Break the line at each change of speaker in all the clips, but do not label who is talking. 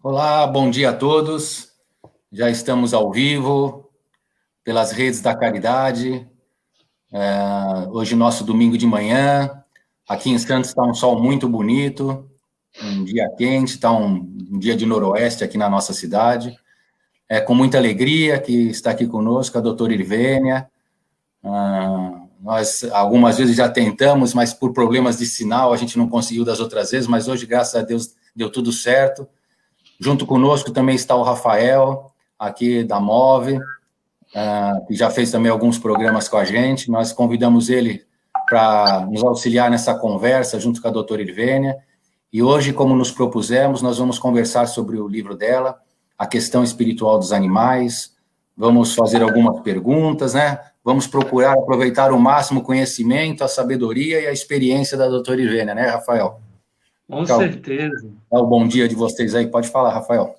Olá, bom dia a todos. Já estamos ao vivo pelas redes da Caridade. Hoje, nosso domingo de manhã. Aqui em Santos está um sol muito bonito, um dia quente, está um dia de noroeste aqui na nossa cidade. É com muita alegria que está aqui conosco a doutora Irvênia. Nós algumas vezes já tentamos, mas por problemas de sinal a gente não conseguiu das outras vezes, mas hoje, graças a Deus, deu tudo certo. Junto conosco também está o Rafael, aqui da Move, que já fez também alguns programas com a gente. Nós convidamos ele para nos auxiliar nessa conversa junto com a doutora Irvênia. E hoje, como nos propusemos, nós vamos conversar sobre o livro dela, A Questão Espiritual dos Animais. Vamos fazer algumas perguntas, né? Vamos procurar aproveitar ao máximo o conhecimento, a sabedoria e a experiência da doutora Irvênia, né, Rafael?
Com certeza.
O bom dia de vocês aí. Pode falar, Rafael.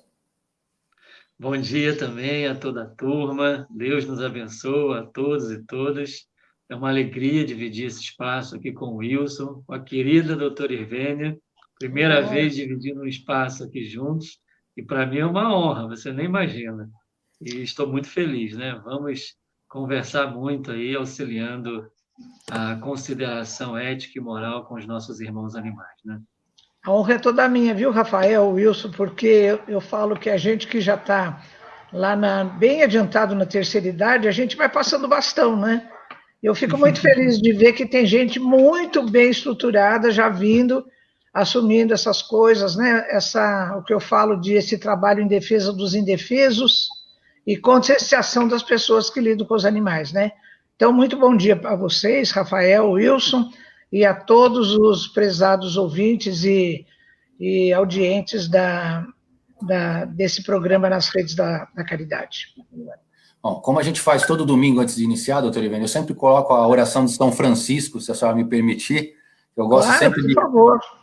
Bom dia também a toda a turma. Deus nos abençoe a todos e todas. É uma alegria dividir esse espaço aqui com o Wilson, com a querida doutora Irvênia. Primeira vez dividindo um espaço aqui juntos. E para mim é uma honra, você nem imagina. E estou muito feliz, né? Vamos conversar muito aí, auxiliando a consideração ética e moral com os nossos irmãos animais, né?
A honra é toda minha, viu, Rafael, Wilson, porque eu falo que a gente que já está lá bem adiantado na terceira idade, a gente vai passando bastão, né? Eu fico muito feliz de ver que tem gente muito bem estruturada já vindo, assumindo essas coisas, né? O que eu falo de esse trabalho em defesa dos indefesos e conscientização das pessoas que lidam com os animais, né? Então, muito bom dia para vocês, Rafael, Wilson, e a todos os prezados ouvintes e audientes desse programa nas redes da Caridade.
Bom, como a gente faz todo domingo antes de iniciar, doutora Irvênia, eu sempre coloco a oração de São Francisco, se a senhora me permitir. Eu gosto sempre de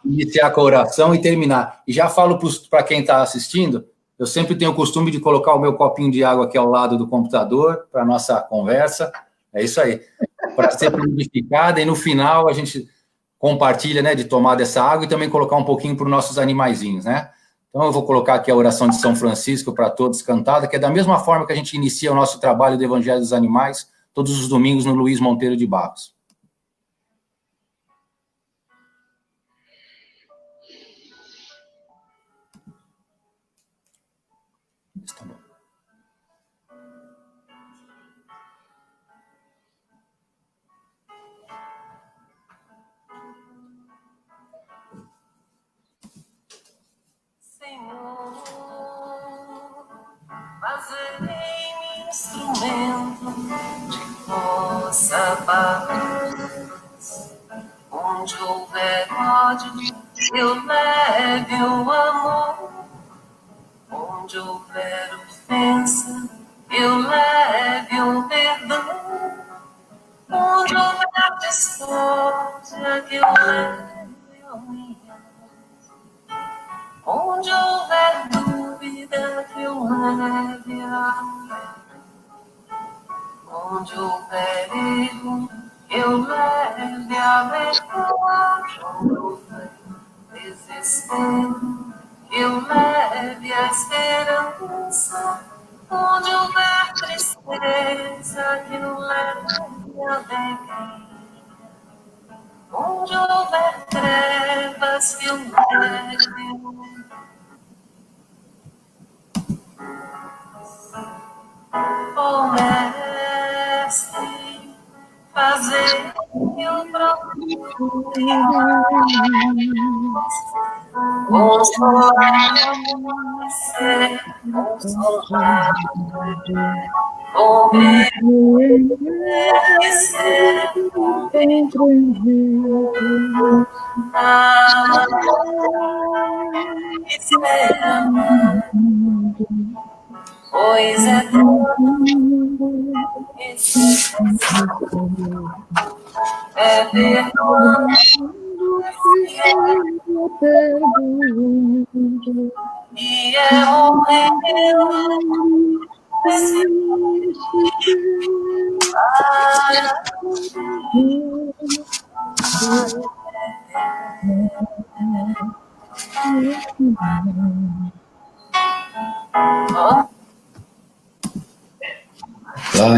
iniciar com a oração e terminar. E já falo para quem está assistindo, eu sempre tenho o costume de colocar o meu copinho de água aqui ao lado do computador para a nossa conversa. É isso aí. Para ser purificada, e no final a gente compartilha, né, de tomar dessa água e também colocar um pouquinho para os nossos animaizinhos, né? Então eu vou colocar aqui a oração de São Francisco para todos cantada, que é da mesma forma que a gente inicia o nosso trabalho do Evangelho dos Animais, todos os domingos no Luiz Monteiro de Barros. Está bom.
Fazei-me instrumento de vossa paz. Onde houver ódio, eu leve o amor. Onde houver ofensa, eu leve o perdão. Onde houver discórdia, que eu leve a união. Onde houver dúvida, que eu leve a fé. Onde houver erro, eu leve a verdade. Onde houver desespero, eu leve a esperança. Onde houver tristeza, que eu leve a alegria. Onde houver trevas, que eu leve o mestre, fazer eu procuro consolar você, consolar compreender, pois é é perdoando e é morrendo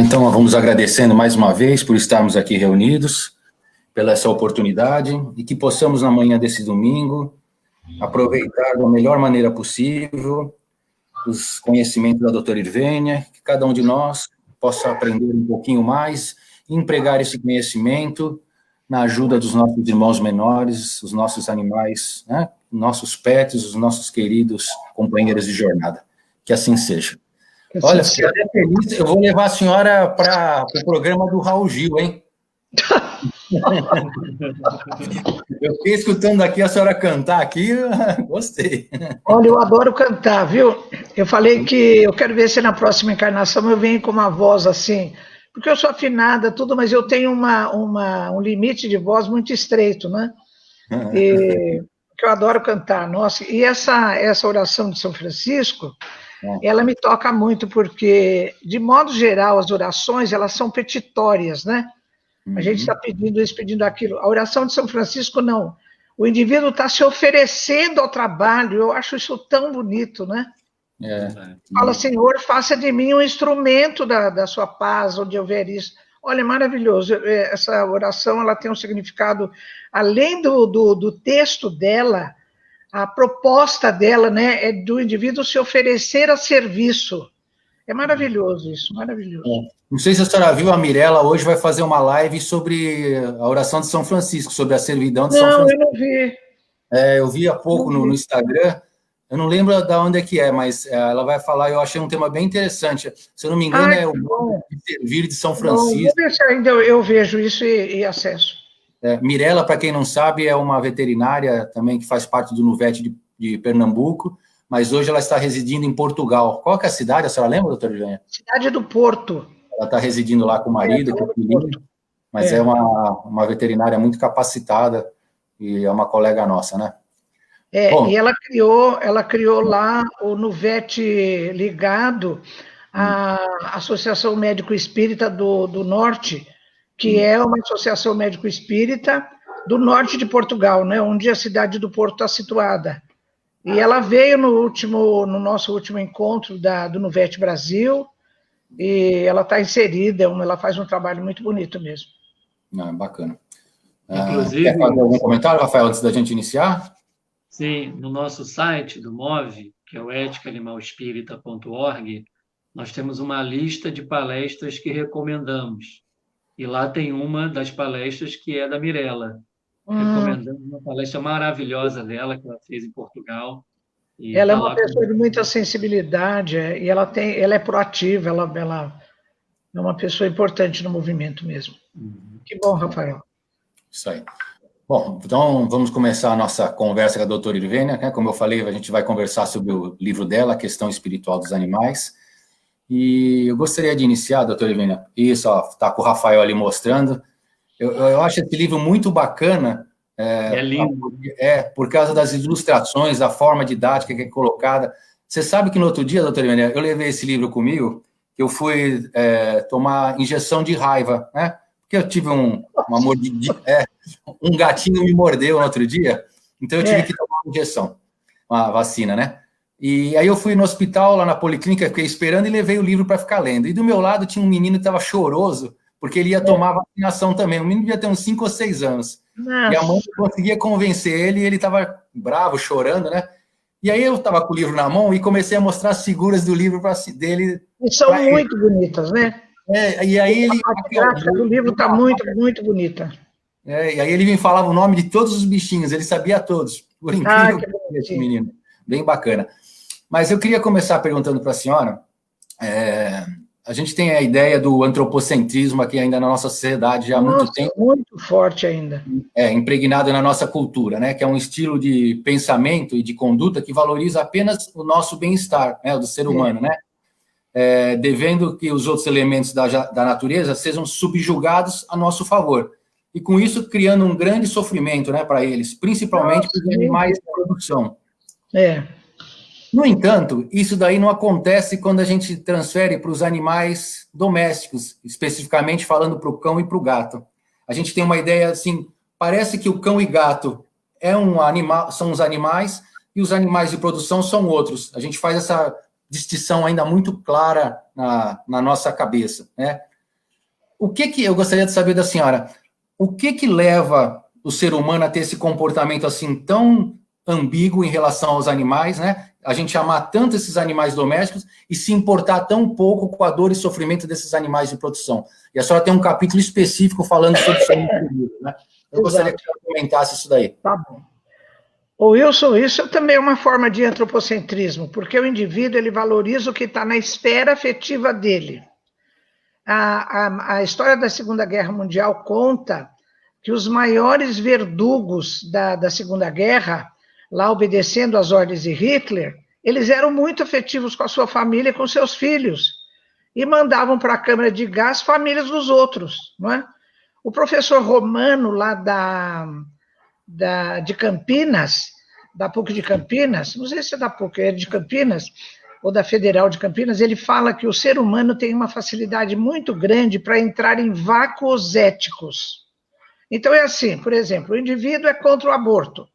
Então, vamos agradecendo mais uma vez por estarmos aqui reunidos, pela essa oportunidade, e que possamos, na manhã desse domingo, aproveitar da melhor maneira possível os conhecimentos da doutora Irvênia, que cada um de nós possa aprender um pouquinho mais e empregar esse conhecimento na ajuda dos nossos irmãos menores, os nossos animais, né? Nossos pets, os nossos queridos companheiros de jornada. Que assim seja. Olha, fiquei até feliz, eu vou levar a senhora para o programa do Raul Gil, hein? Eu fiquei escutando aqui a senhora cantar aqui, gostei.
Olha, eu adoro cantar, viu? Eu falei que eu quero ver se na próxima encarnação eu venho com uma voz assim, porque eu sou afinada, tudo, mas eu tenho um limite de voz muito estreito, né? E que eu adoro cantar, nossa. E essa oração de São Francisco, ela me toca muito, porque, de modo geral, as orações, elas são petitórias, né? A gente está pedindo isso, pedindo aquilo. A oração de São Francisco, não. O indivíduo está se oferecendo ao trabalho, eu acho isso tão bonito, né? Fala, Senhor, faça de mim um instrumento da sua paz, onde eu ver isso. Olha, é maravilhoso. Essa oração, ela tem um significado, além do texto dela, a proposta dela, né, é do indivíduo se oferecer a serviço. É maravilhoso isso, maravilhoso.
Não sei se a senhora viu, a Mirella hoje vai fazer uma live sobre a oração de São Francisco, sobre a servidão de São Francisco.
Não, eu não vi.
Eu vi há pouco no Instagram, eu não lembro de onde é que é, mas ela vai falar, eu achei um tema bem interessante. Se eu não me engano, é o modo de servir de São Francisco.
Vou ver se ainda eu vejo isso e acesso.
Mirella, para quem não sabe, é uma veterinária também que faz parte do NUVET de Pernambuco, mas hoje ela está residindo em Portugal. Qual que é a cidade, a senhora lembra, doutora Irvênia?
Cidade do Porto.
Ela está residindo lá com o marido, que é filhinho, mas é uma veterinária muito capacitada e é uma colega nossa, né?
Bom, e ela criou lá o NUVET ligado à Associação Médico Espírita do Norte, que é uma associação médico espírita do norte de Portugal, né, onde a cidade do Porto está situada. E ela veio no nosso último encontro do NUVET Brasil, e ela está inserida, ela faz um trabalho muito bonito mesmo.
Bacana.
Inclusive,
quer fazer algum comentário, Rafael, antes da gente iniciar?
Sim, no nosso site do MOVE, que é o eticaanimalespírita.org, nós temos uma lista de palestras que recomendamos. E lá tem uma das palestras que é da Mirella. Recomendamos uma palestra maravilhosa dela, que ela fez em Portugal. E
ela é uma pessoa de muita sensibilidade, e ela é proativa, ela é uma pessoa importante no movimento mesmo. Que bom, Rafael.
Isso aí. Bom, então vamos começar a nossa conversa com a doutora Irvênia, né? Como eu falei, a gente vai conversar sobre o livro dela, A Questão Espiritual dos Animais. E eu gostaria de iniciar, doutora Irvênia, isso, está com o Rafael ali mostrando. Eu acho esse livro muito bacana.
É lindo.
Por causa das ilustrações, da forma didática que é colocada. Você sabe que no outro dia, doutora Irvênia, eu levei esse livro comigo, que eu fui tomar injeção de raiva, né? Porque eu tive uma mordidinha, um gatinho me mordeu no outro dia, então eu tive que tomar uma injeção, uma vacina, né? E aí eu fui no hospital, lá na policlínica, fiquei esperando e levei o livro para ficar lendo. E do meu lado tinha um menino que estava choroso, porque ele ia tomar vacinação também. O menino devia ter uns 5 ou 6 anos. Nossa. E a mãe conseguia convencer ele, e ele estava bravo, chorando, né? E aí eu estava com o livro na mão e comecei a mostrar as figuras do livro dele.
E são muito bonitas, né?
E aí ele...
A gráfica do livro está muito, muito bonita.
E aí ele me falava o nome de todos os bichinhos, ele sabia todos. Por incrível que seja, esse menino. Bem bacana. Mas eu queria começar perguntando para a senhora, a gente tem a ideia do antropocentrismo aqui ainda na nossa sociedade já há muito tempo.
Muito forte ainda.
Impregnado na nossa cultura, né? Que é um estilo de pensamento e de conduta que valoriza apenas o nosso bem-estar, né? O do ser humano, né? Devendo que os outros elementos da natureza sejam subjugados a nosso favor. E com isso criando um grande sofrimento, né, para eles, principalmente para os animais de produção. No entanto, isso daí não acontece quando a gente transfere para os animais domésticos, especificamente falando para o cão e para o gato. A gente tem uma ideia assim, parece que o cão e gato são os animais e os animais de produção são outros. A gente faz essa distinção ainda muito clara na nossa cabeça, né? O que eu gostaria de saber da senhora, o que leva o ser humano a ter esse comportamento assim tão ambíguo em relação aos animais, né? A gente amar tanto esses animais domésticos e se importar tão pouco com a dor e sofrimento desses animais de produção. E a senhora tem um capítulo específico falando sobre isso, né? Eu gostaria que a senhora comentasse isso daí.
Tá bom. Ô Wilson, isso também é uma forma de antropocentrismo, porque o indivíduo ele valoriza o que está na esfera afetiva dele. A história da Segunda Guerra Mundial conta que os maiores verdugos da Segunda Guerra, lá obedecendo às ordens de Hitler, eles eram muito afetivos com a sua família e com seus filhos, e mandavam para a câmara de gás famílias dos outros, não é? O professor Romano, lá de Campinas, da PUC de Campinas, não sei se é da PUC, é de Campinas, ou da Federal de Campinas, ele fala que o ser humano tem uma facilidade muito grande para entrar em vácuos éticos. Então é assim, por exemplo, o indivíduo é contra o aborto.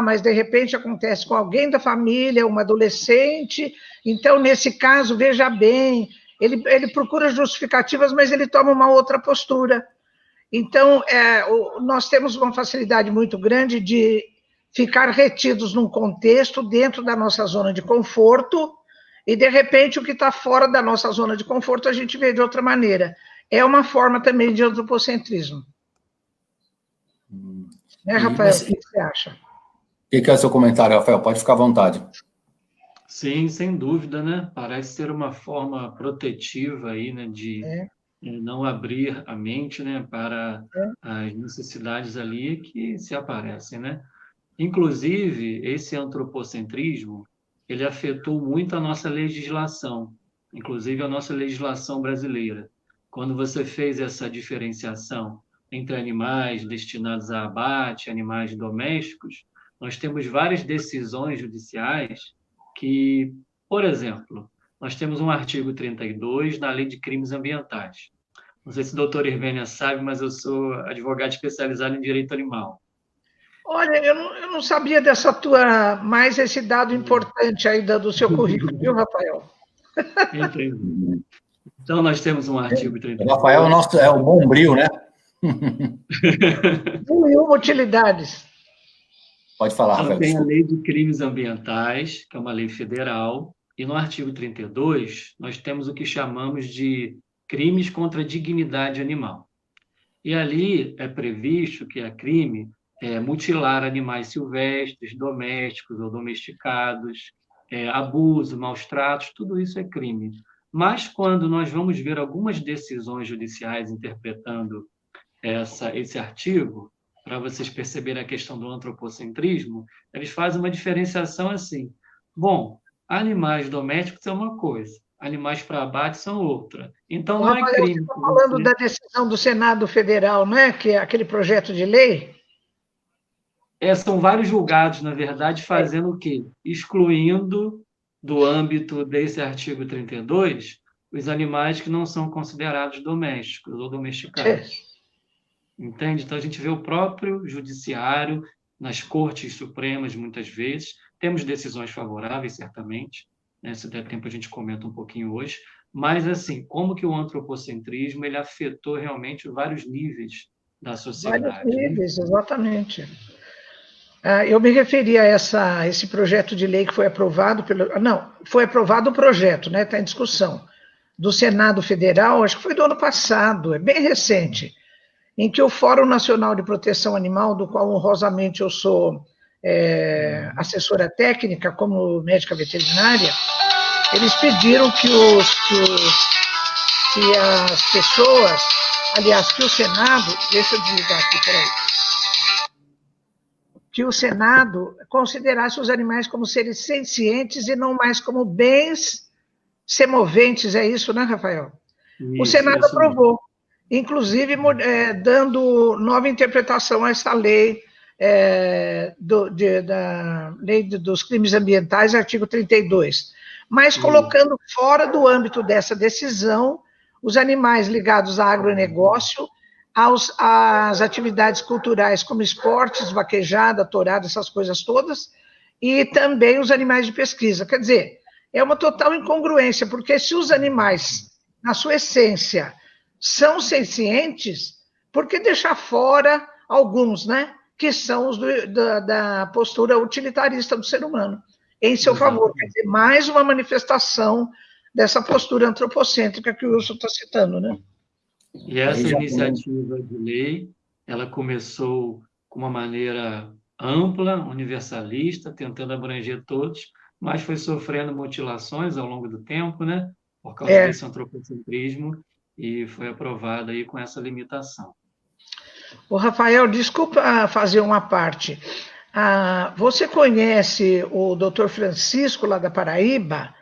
Mas de repente acontece com alguém da família, uma adolescente, então nesse caso, veja bem, ele procura justificativas, mas ele toma uma outra postura. Então, nós temos uma facilidade muito grande de ficar retidos num contexto dentro da nossa zona de conforto, e de repente o que está fora da nossa zona de conforto a gente vê de outra maneira. É uma forma também de antropocentrismo. Né, Rafael? O que você acha?
O que é o seu comentário, Rafael? Pode ficar à vontade.
Sim, sem dúvida, né? Parece ser uma forma protetiva aí, né, de não abrir a mente, né, para as necessidades ali que se aparecem, né? Inclusive, esse antropocentrismo, ele afetou muito a nossa legislação, inclusive a nossa legislação brasileira. Quando você fez essa diferenciação entre animais destinados a abate, animais domésticos, nós temos várias decisões judiciais que, por exemplo, nós temos um artigo 32 na Lei de Crimes Ambientais. Não sei se o doutor Irvênia sabe, mas eu sou advogado especializado em direito animal.
Olha, eu não sabia dessa tua, mais esse dado importante aí do seu currículo, viu, Rafael?
Entendi. Então, nós temos um artigo 32.
O Rafael é o Bombril, né?
E utilidades.
Pode falar,
Então,
Rafael.
tem a Lei de Crimes Ambientais, que é uma lei federal, e no artigo 32, nós temos o que chamamos de crimes contra a dignidade animal. E ali é previsto que é crime mutilar animais silvestres, domésticos ou domesticados, abuso, maus tratos, tudo isso é crime. Mas quando nós vamos ver algumas decisões judiciais interpretando esse artigo, para vocês perceberem a questão do antropocentrismo, eles fazem uma diferenciação assim. Bom, animais domésticos é uma coisa, animais para abate são outra. Então, não é crime.
Você está falando da decisão do Senado Federal, não é? Que é aquele projeto de lei?
São vários julgados, na verdade, fazendo o quê? Excluindo do âmbito desse artigo 32 os animais que não são considerados domésticos ou domesticados. Entende? Então, a gente vê o próprio judiciário nas cortes supremas, muitas vezes. Temos decisões favoráveis, certamente. Né? Se der tempo, a gente comenta um pouquinho hoje. Mas, assim, como que o antropocentrismo ele afetou realmente vários níveis da sociedade.
Vários níveis, exatamente. Eu me referi a esse projeto de lei que foi aprovado foi aprovado o projeto, né? Está em discussão, do Senado Federal, acho que foi do ano passado, é bem recente, em que o Fórum Nacional de Proteção Animal, do qual honrosamente eu sou assessora técnica, como médica veterinária, eles pediram que as pessoas, aliás, que o Senado, deixa eu desligar aqui, peraí, que o Senado considerasse os animais como seres sencientes e não mais como bens semoventes, é isso, né, Rafael? O Senado aprovou, inclusive dando nova interpretação a essa lei, da Lei dos Crimes Ambientais, artigo 32, mas colocando fora do âmbito dessa decisão os animais ligados a agronegócio, às atividades culturais como esportes, vaquejada, tourada, essas coisas todas, e também os animais de pesquisa. Quer dizer, é uma total incongruência, porque se os animais, na sua essência, são sencientes, por que deixar fora alguns, né? Que são os da postura utilitarista do ser humano, em seu favor. Quer dizer, mais uma manifestação dessa postura antropocêntrica que o Wilson está citando, né?
E essa iniciativa de lei, ela começou com uma maneira ampla, universalista, tentando abranger todos, mas foi sofrendo mutilações ao longo do tempo, né? Por causa desse antropocentrismo, e foi aprovada aí com essa limitação.
O Rafael, desculpa fazer uma parte. Você conhece o Dr. Francisco, lá da Paraíba?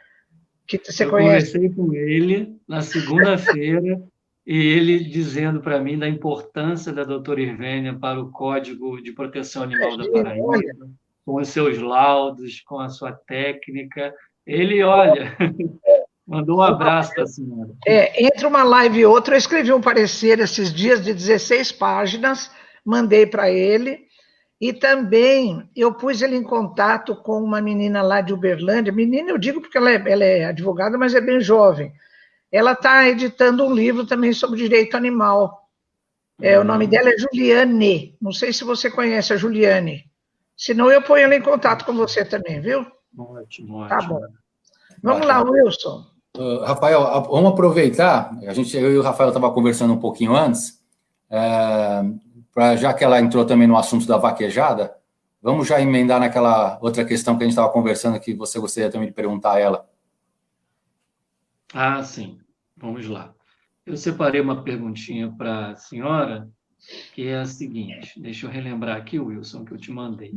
Que você conhece?
Conversei com ele na segunda-feira, e ele dizendo para mim da importância da doutora Irvênia para o Código de Proteção Animal da Paraíba, com os seus laudos, com a sua técnica. Ele, olha, mandou um abraço para a senhora.
Entre uma live e outra, eu escrevi um parecer esses dias de 16 páginas, mandei para ele, e também eu pus ele em contato com uma menina lá de Uberlândia. Menina, eu digo porque ela é advogada, mas é bem jovem. Ela está editando um livro também sobre direito animal. O nome dela é Juliane. Não sei se você conhece a Juliane. Senão eu ponho ela em contato com você também, viu?
Ótimo.
Tá bom. Vamos lá, Wilson.
Rafael, vamos aproveitar. Eu e o Rafael estavam conversando um pouquinho antes, já que ela entrou também no assunto da vaquejada, vamos já emendar naquela outra questão que a gente estava conversando, que você gostaria também de perguntar a ela.
Ah, sim. Vamos lá. Eu separei uma perguntinha para a senhora, que é a seguinte. Deixa eu relembrar aqui, Wilson, que eu te mandei.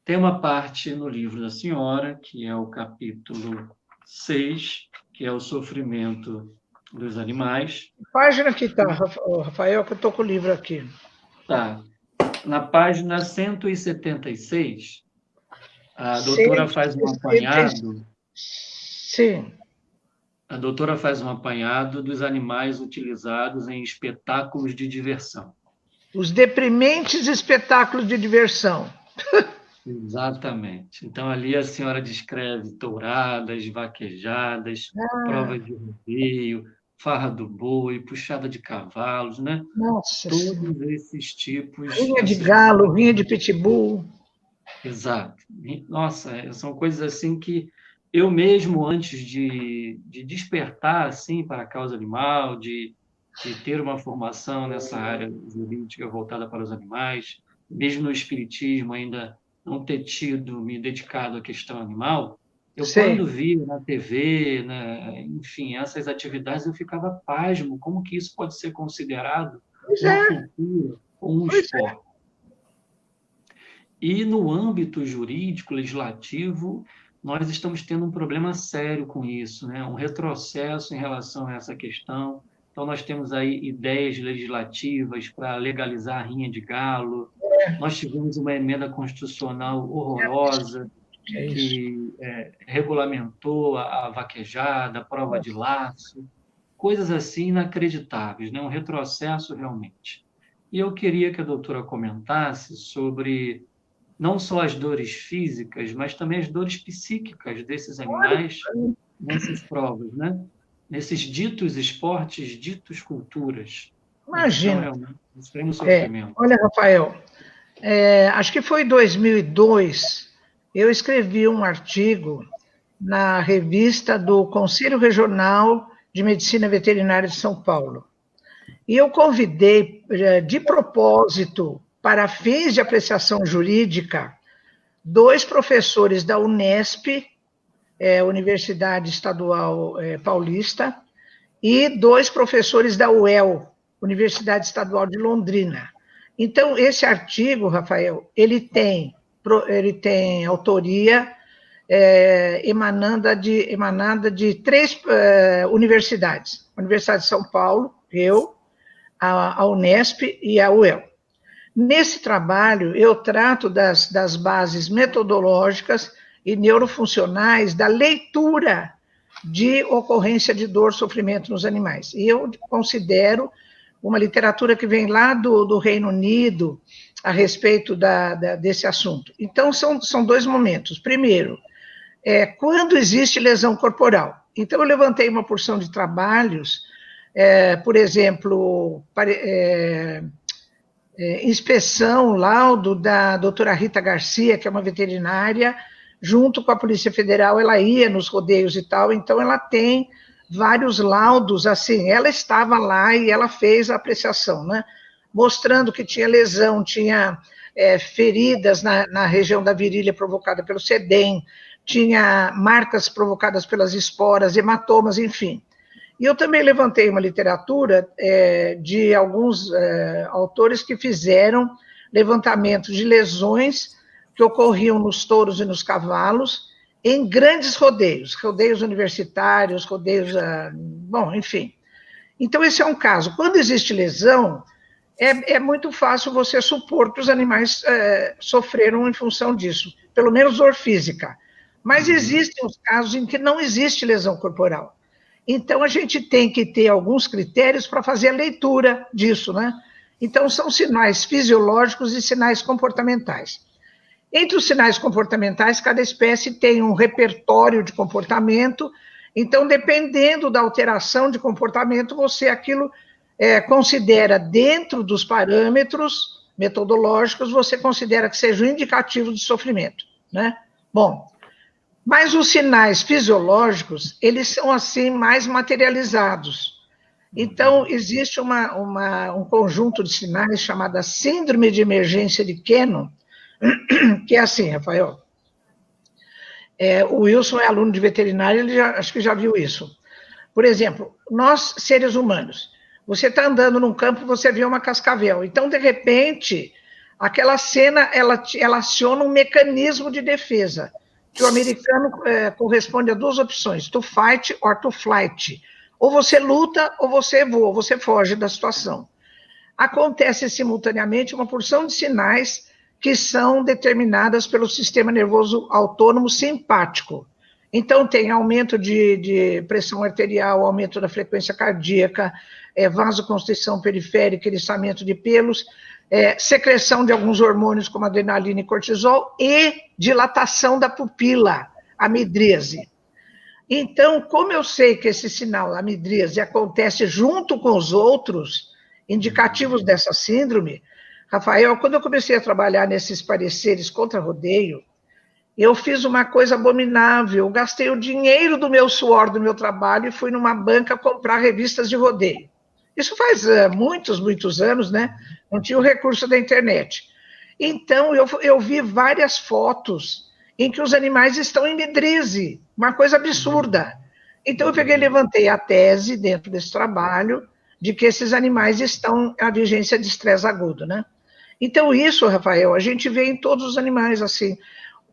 Tem uma parte no livro da senhora, que é o capítulo 6, que é o sofrimento dos animais.
Que página que está, Rafael, que eu estou com o livro aqui.
Tá. Na página 176, a doutora faz um apanhado.
Sim.
A doutora faz um apanhado dos animais utilizados em espetáculos de diversão.
Os deprimentes espetáculos de diversão.
Exatamente. Então, ali a senhora descreve touradas, vaquejadas, provas de rodeio, farra do boi, puxada de cavalos, né?
Nossa.
Todos esses tipos...
Rinha de galo, rinha de pitbull.
Exato. Nossa, são coisas assim que eu mesmo, antes de despertar assim, para a causa animal, de ter uma formação nessa área jurídica voltada para os animais, mesmo no espiritismo ainda não ter me dedicado à questão animal, quando via na TV, né, enfim, essas atividades, eu ficava pasmo, como que isso pode ser considerado uma cultura ou um esporte? E no âmbito jurídico, legislativo, nós estamos tendo um problema sério com isso, né? Um retrocesso em relação a essa questão. Então, nós temos aí ideias legislativas para legalizar a rinha de galo. Nós tivemos uma emenda constitucional horrorosa que regulamentou a vaquejada, a prova de laço, coisas assim inacreditáveis, né? Um retrocesso realmente. E eu queria que a doutora comentasse sobre não só as dores físicas, mas também as dores psíquicas desses animais nessas provas, né? Nesses ditos esportes, ditos culturas.
Imagina.
Então, um extremo sofrimento.
Olha, Rafael, acho que foi em 2002, eu escrevi um artigo na revista do Conselho Regional de Medicina Veterinária de São Paulo. E eu convidei, de propósito, para fins de apreciação jurídica, 2 professores da Unesp, Universidade Estadual Paulista, e 2 professores da UEL, Universidade Estadual de Londrina. Então, esse artigo, Rafael, ele tem autoria emanada de 3 universidades. A Universidade de São Paulo, a Unesp e a UEL. Nesse trabalho, eu trato das bases metodológicas e neurofuncionais da leitura de ocorrência de dor, sofrimento nos animais. E eu considero uma literatura que vem lá do Reino Unido a respeito desse assunto. Então, são 2 momentos. Primeiro, quando existe lesão corporal. Então, eu levantei uma porção de trabalhos, por exemplo, inspeção, laudo da doutora Rita Garcia, que é uma veterinária, junto com a Polícia Federal, ela ia nos rodeios e tal, então ela tem vários laudos, assim, ela estava lá e ela fez a apreciação, né? Mostrando que tinha lesão, tinha feridas na região da virilha provocada pelo sedem, tinha marcas provocadas pelas esporas, hematomas, enfim. E eu também levantei uma literatura de alguns autores que fizeram levantamento de lesões que ocorriam nos touros e nos cavalos em grandes rodeios universitários, rodeios, bom, enfim. Então, esse é um caso. Quando existe lesão, é muito fácil você supor que os animais sofreram em função disso, pelo menos dor física. Mas existem os casos em que não existe lesão corporal. Então, a gente tem que ter alguns critérios para fazer a leitura disso, né? Então, são sinais fisiológicos e sinais comportamentais. Entre os sinais comportamentais, cada espécie tem um repertório de comportamento, então, dependendo da alteração de comportamento, você aquilo considera dentro dos parâmetros metodológicos, você considera que seja um indicativo de sofrimento, né? Bom, mas os sinais fisiológicos, eles são, assim, mais materializados. Então, existe um conjunto de sinais chamada Síndrome de Emergência de Kennon, que é assim, Rafael. O Wilson é aluno de veterinária, ele acho que já viu isso. Por exemplo, nós, seres humanos, você está andando num campo, você vê uma cascavel. Então, de repente, aquela cena, ela aciona um mecanismo de defesa, que o americano corresponde a duas opções, to fight or to flight. Ou você luta, ou você voa, ou você foge da situação. Acontece simultaneamente uma porção de sinais que são determinadas pelo sistema nervoso autônomo simpático. Então, tem aumento de pressão arterial, aumento da frequência cardíaca, vasoconstrição periférica, eriçamento de pelos, secreção de alguns hormônios como adrenalina e cortisol e dilatação da pupila, a midríase. Então, como eu sei que esse sinal, a midríase, acontece junto com os outros indicativos dessa síndrome, Rafael, quando eu comecei a trabalhar nesses pareceres contra rodeio, eu fiz uma coisa abominável, eu gastei o dinheiro do meu suor, do meu trabalho, e fui numa banca comprar revistas de rodeio. Isso faz muitos anos, né? Não tinha o recurso da internet. Então, eu vi várias fotos em que os animais estão em midríase, uma coisa absurda. Então, eu peguei e levantei a tese dentro desse trabalho de que esses animais estão à vigência de estresse agudo, né? Então, isso, Rafael, a gente vê em todos os animais, assim.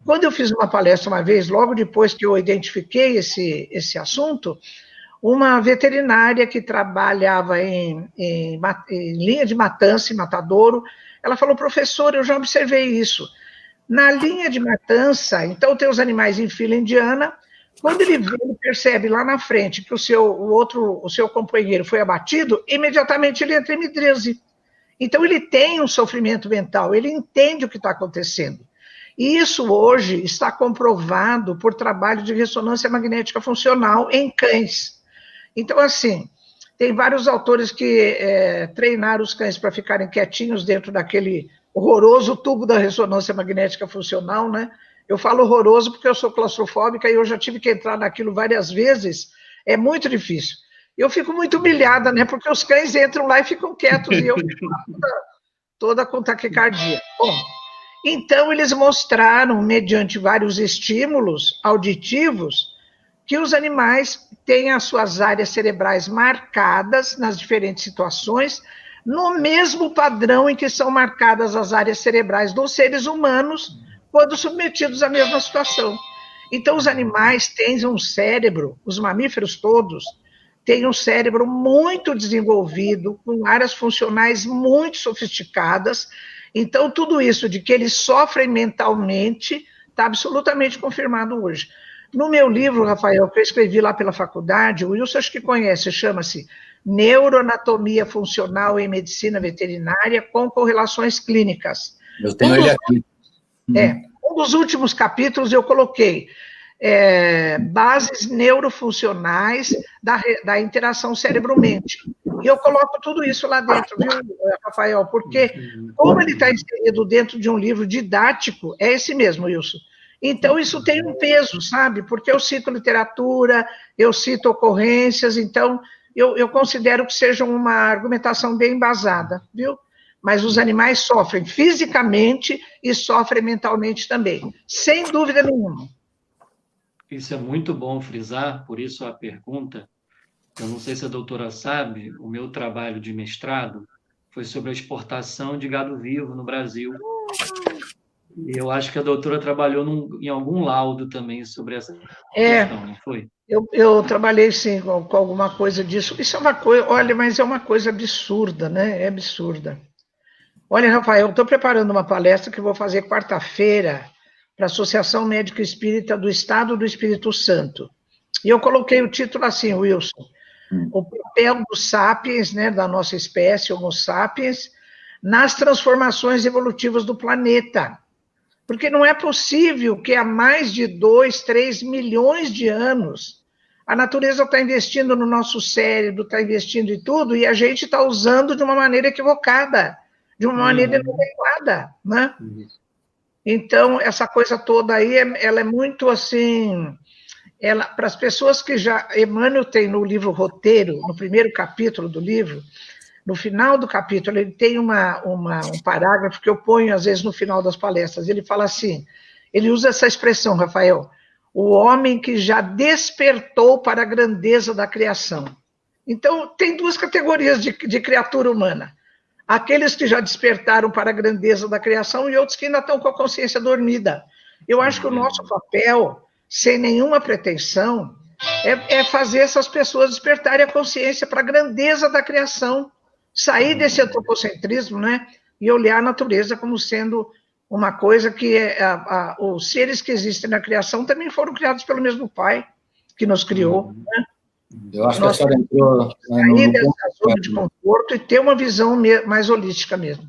Quando eu fiz uma palestra uma vez, logo depois que eu identifiquei esse assunto, uma veterinária que trabalhava em linha de matança, em matadouro, ela falou, professor, eu já observei isso. Na linha de matança, então tem os animais em fila indiana, quando ele percebe lá na frente que o seu companheiro foi abatido, imediatamente ele entra em midríase. Então ele tem um sofrimento mental, ele entende o que está acontecendo. E isso hoje está comprovado por trabalho de ressonância magnética funcional em cães. Então, assim, tem vários autores que treinaram os cães para ficarem quietinhos dentro daquele horroroso tubo da ressonância magnética funcional, né? Eu falo horroroso porque eu sou claustrofóbica e eu já tive que entrar naquilo várias vezes, é muito difícil. Eu fico muito humilhada, né? Porque os cães entram lá e ficam quietos e eu fico toda com taquicardia. Bom, então eles mostraram, mediante vários estímulos auditivos, que os animais têm as suas áreas cerebrais marcadas nas diferentes situações, no mesmo padrão em que são marcadas as áreas cerebrais dos seres humanos quando submetidos à mesma situação. Então, os animais têm um cérebro, os mamíferos todos, têm um cérebro muito desenvolvido, com áreas funcionais muito sofisticadas. Então, tudo isso de que eles sofrem mentalmente está absolutamente confirmado hoje. No meu livro, Rafael, que eu escrevi lá pela faculdade, o Wilson acho que conhece, chama-se Neuroanatomia Funcional em Medicina Veterinária com Correlações Clínicas.
Eu tenho ele aqui.
Um dos últimos capítulos eu coloquei bases neurofuncionais da interação cérebro-mente. E eu coloco tudo isso lá dentro, viu, Rafael? Porque, como ele está inserido dentro de um livro didático, é esse mesmo, Wilson. Então, isso tem um peso, sabe? Porque eu cito literatura, eu cito ocorrências, então, eu considero que seja uma argumentação bem embasada, viu? Mas os animais sofrem fisicamente e sofrem mentalmente também, sem dúvida nenhuma.
Isso é muito bom frisar, por isso a pergunta. Eu não sei se a doutora sabe, o meu trabalho de mestrado foi sobre a exportação de gado vivo no Brasil. E eu acho que a doutora trabalhou em algum laudo também sobre essa questão, não foi?
Eu trabalhei, sim, com alguma coisa disso. Isso é uma coisa, olha, mas é uma coisa absurda, né? É absurda. Olha, Rafael, eu estou preparando uma palestra que vou fazer quarta-feira para a Associação Médica Espírita do Estado do Espírito Santo. E eu coloquei o título assim, Wilson, o papel dos sapiens, né, da nossa espécie, Homo sapiens, nas transformações evolutivas do planeta. Porque não é possível que há mais de 2, 3 milhões de anos a natureza está investindo no nosso cérebro, está investindo em tudo, e a gente está usando de uma maneira equivocada, de uma maneira inadequada, né? Então, essa coisa toda aí, ela é muito assim... para as pessoas que já... Emmanuel tem no livro Roteiro, no primeiro capítulo do livro, no final do capítulo, ele tem um parágrafo que eu ponho, às vezes, no final das palestras. Ele fala assim, ele usa essa expressão, Rafael, o homem que já despertou para a grandeza da criação. Então, tem duas categorias de criatura humana. Aqueles que já despertaram para a grandeza da criação e outros que ainda estão com a consciência dormida. Eu acho que o nosso papel, sem nenhuma pretensão, é fazer essas pessoas despertarem a consciência para a grandeza da criação, sair desse antropocentrismo, né, e olhar a natureza como sendo uma coisa que os seres que existem na criação também foram criados pelo mesmo Pai que nos criou, né?
Eu acho que a senhora entrou...
Sair dessa zona de conforto e ter uma visão mais holística mesmo.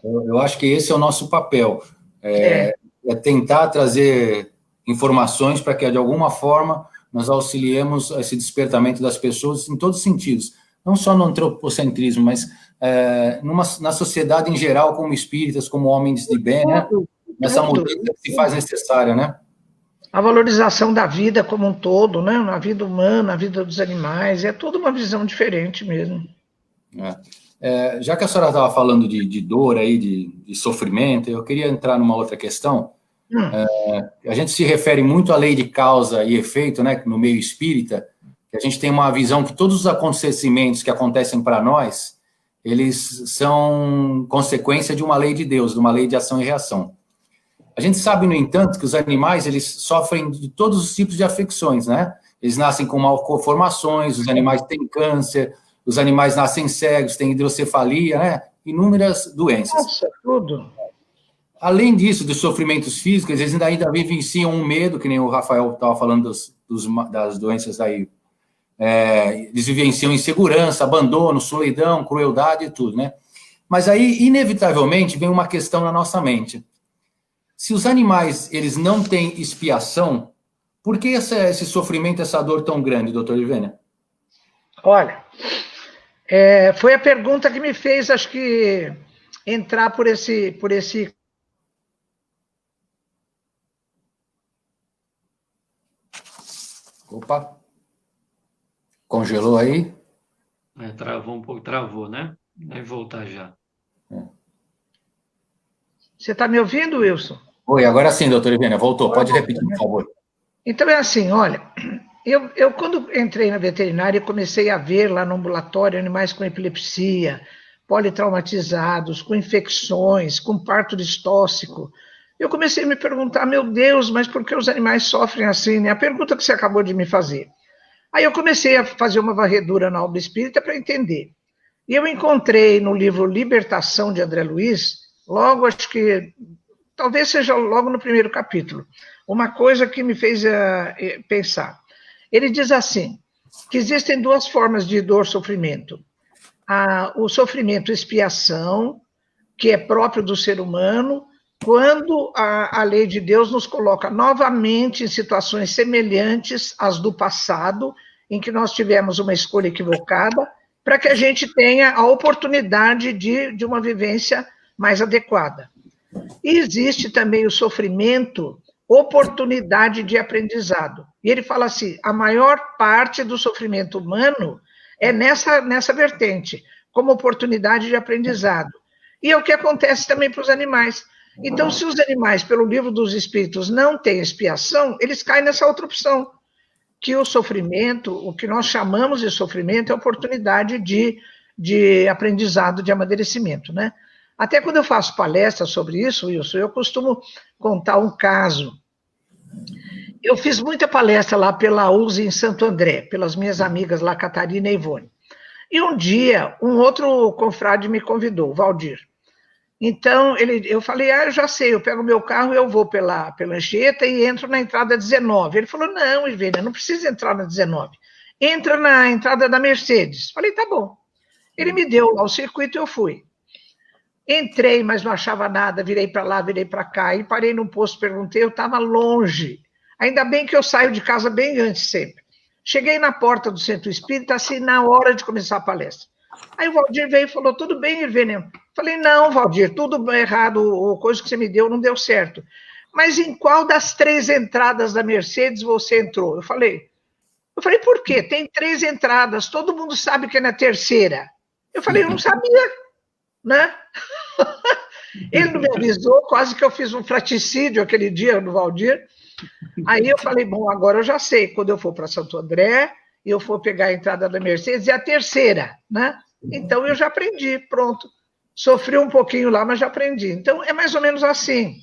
Eu acho que esse é o nosso papel, é tentar trazer informações para que, de alguma forma, nós auxiliemos esse despertamento das pessoas em todos os sentidos, não só no antropocentrismo, mas na sociedade em geral, como espíritas, como homens de bem, né? Nessa mudança que se faz necessária, né?
A valorização da vida como um todo, né? Na vida humana, na vida dos animais, é toda uma visão diferente mesmo.
Já que a senhora estava falando de dor, aí, de sofrimento, eu queria entrar numa outra questão. A gente se refere muito à lei de causa e efeito, né, no meio espírita, que a gente tem uma visão que todos os acontecimentos que acontecem para nós, eles são consequência de uma lei de Deus, de uma lei de ação e reação. A gente sabe, no entanto, que os animais, eles sofrem de todos os tipos de afecções, né? Eles nascem com malformações, os animais têm câncer, os animais nascem cegos, têm hidrocefalia, né? Inúmeras doenças.
Nossa, tudo.
Além disso, dos sofrimentos físicos, eles ainda vivenciam um medo, que nem o Rafael estava falando das doenças aí. Eles vivenciam insegurança, abandono, solidão, crueldade e tudo, né? Mas aí, inevitavelmente, vem uma questão na nossa mente. Se os animais, eles não têm expiação, por que esse sofrimento, essa dor tão grande, doutor Ivênia?
Olha, foi a pergunta que me fez, acho que, entrar por esse...
Opa! Congelou aí?
Travou um pouco, travou, né? Vai voltar já.
Você está me ouvindo, Wilson?
Oi, agora sim, doutor Ivênia, voltou. Pode repetir, por favor.
Então, é assim, olha, eu quando entrei na veterinária, eu comecei a ver lá no ambulatório animais com epilepsia, politraumatizados, com infecções, com parto distóxico. Eu comecei a me perguntar, meu Deus, mas por que os animais sofrem assim, né? A pergunta que você acabou de me fazer. Aí eu comecei a fazer uma varredura na obra espírita para entender. E eu encontrei no livro Libertação, de André Luiz, logo, acho que, talvez seja logo no primeiro capítulo, uma coisa que me fez pensar. Ele diz assim, que existem duas formas de dor, sofrimento. O sofrimento expiação, que é próprio do ser humano, quando a lei de Deus nos coloca novamente em situações semelhantes às do passado, em que nós tivemos uma escolha equivocada, para que a gente tenha a oportunidade de uma vivência mais adequada. E existe também o sofrimento, oportunidade de aprendizado. E ele fala assim, a maior parte do sofrimento humano é nessa vertente, como oportunidade de aprendizado. E é o que acontece também para os animais. Então, se os animais, pelo livro dos Espíritos, não têm expiação, eles caem nessa outra opção, que o sofrimento, o que nós chamamos de sofrimento, é oportunidade de aprendizado, de amadurecimento, né? Até quando eu faço palestras sobre isso, Wilson, eu costumo contar um caso. Eu fiz muita palestra lá pela USE em Santo André, pelas minhas amigas lá, Catarina e Ivone. E um dia, um outro confrade me convidou, o Valdir. Então, eu falei, eu já sei, eu pego meu carro, eu vou pela Anchieta e entro na entrada 19. Ele falou, não, Ivênia, não precisa entrar na 19. Entra na entrada da Mercedes. Falei, tá bom. Ele me deu lá o circuito e eu fui. Entrei, mas não achava nada, virei para lá, virei para cá, e parei num posto, perguntei, eu estava longe. Ainda bem que eu saio de casa bem antes sempre. Cheguei na porta do Centro Espírita, assim, na hora de começar a palestra. Aí o Valdir veio e falou, tudo bem, Ivênia? Falei, não, Valdir, tudo errado, o coisa que você me deu não deu certo. Mas em qual das 3 entradas da Mercedes você entrou? Eu falei, por quê? Tem 3 entradas, todo mundo sabe que é na terceira. Eu falei, eu não sabia, né? Ele não me avisou, quase que eu fiz um fraticídio aquele dia no Valdir. Aí eu falei, bom, agora eu já sei, quando eu for para Santo André, eu for pegar a entrada da Mercedes, é a terceira, né? Então eu já aprendi, pronto. Sofri um pouquinho lá, mas já aprendi. Então é mais ou menos assim.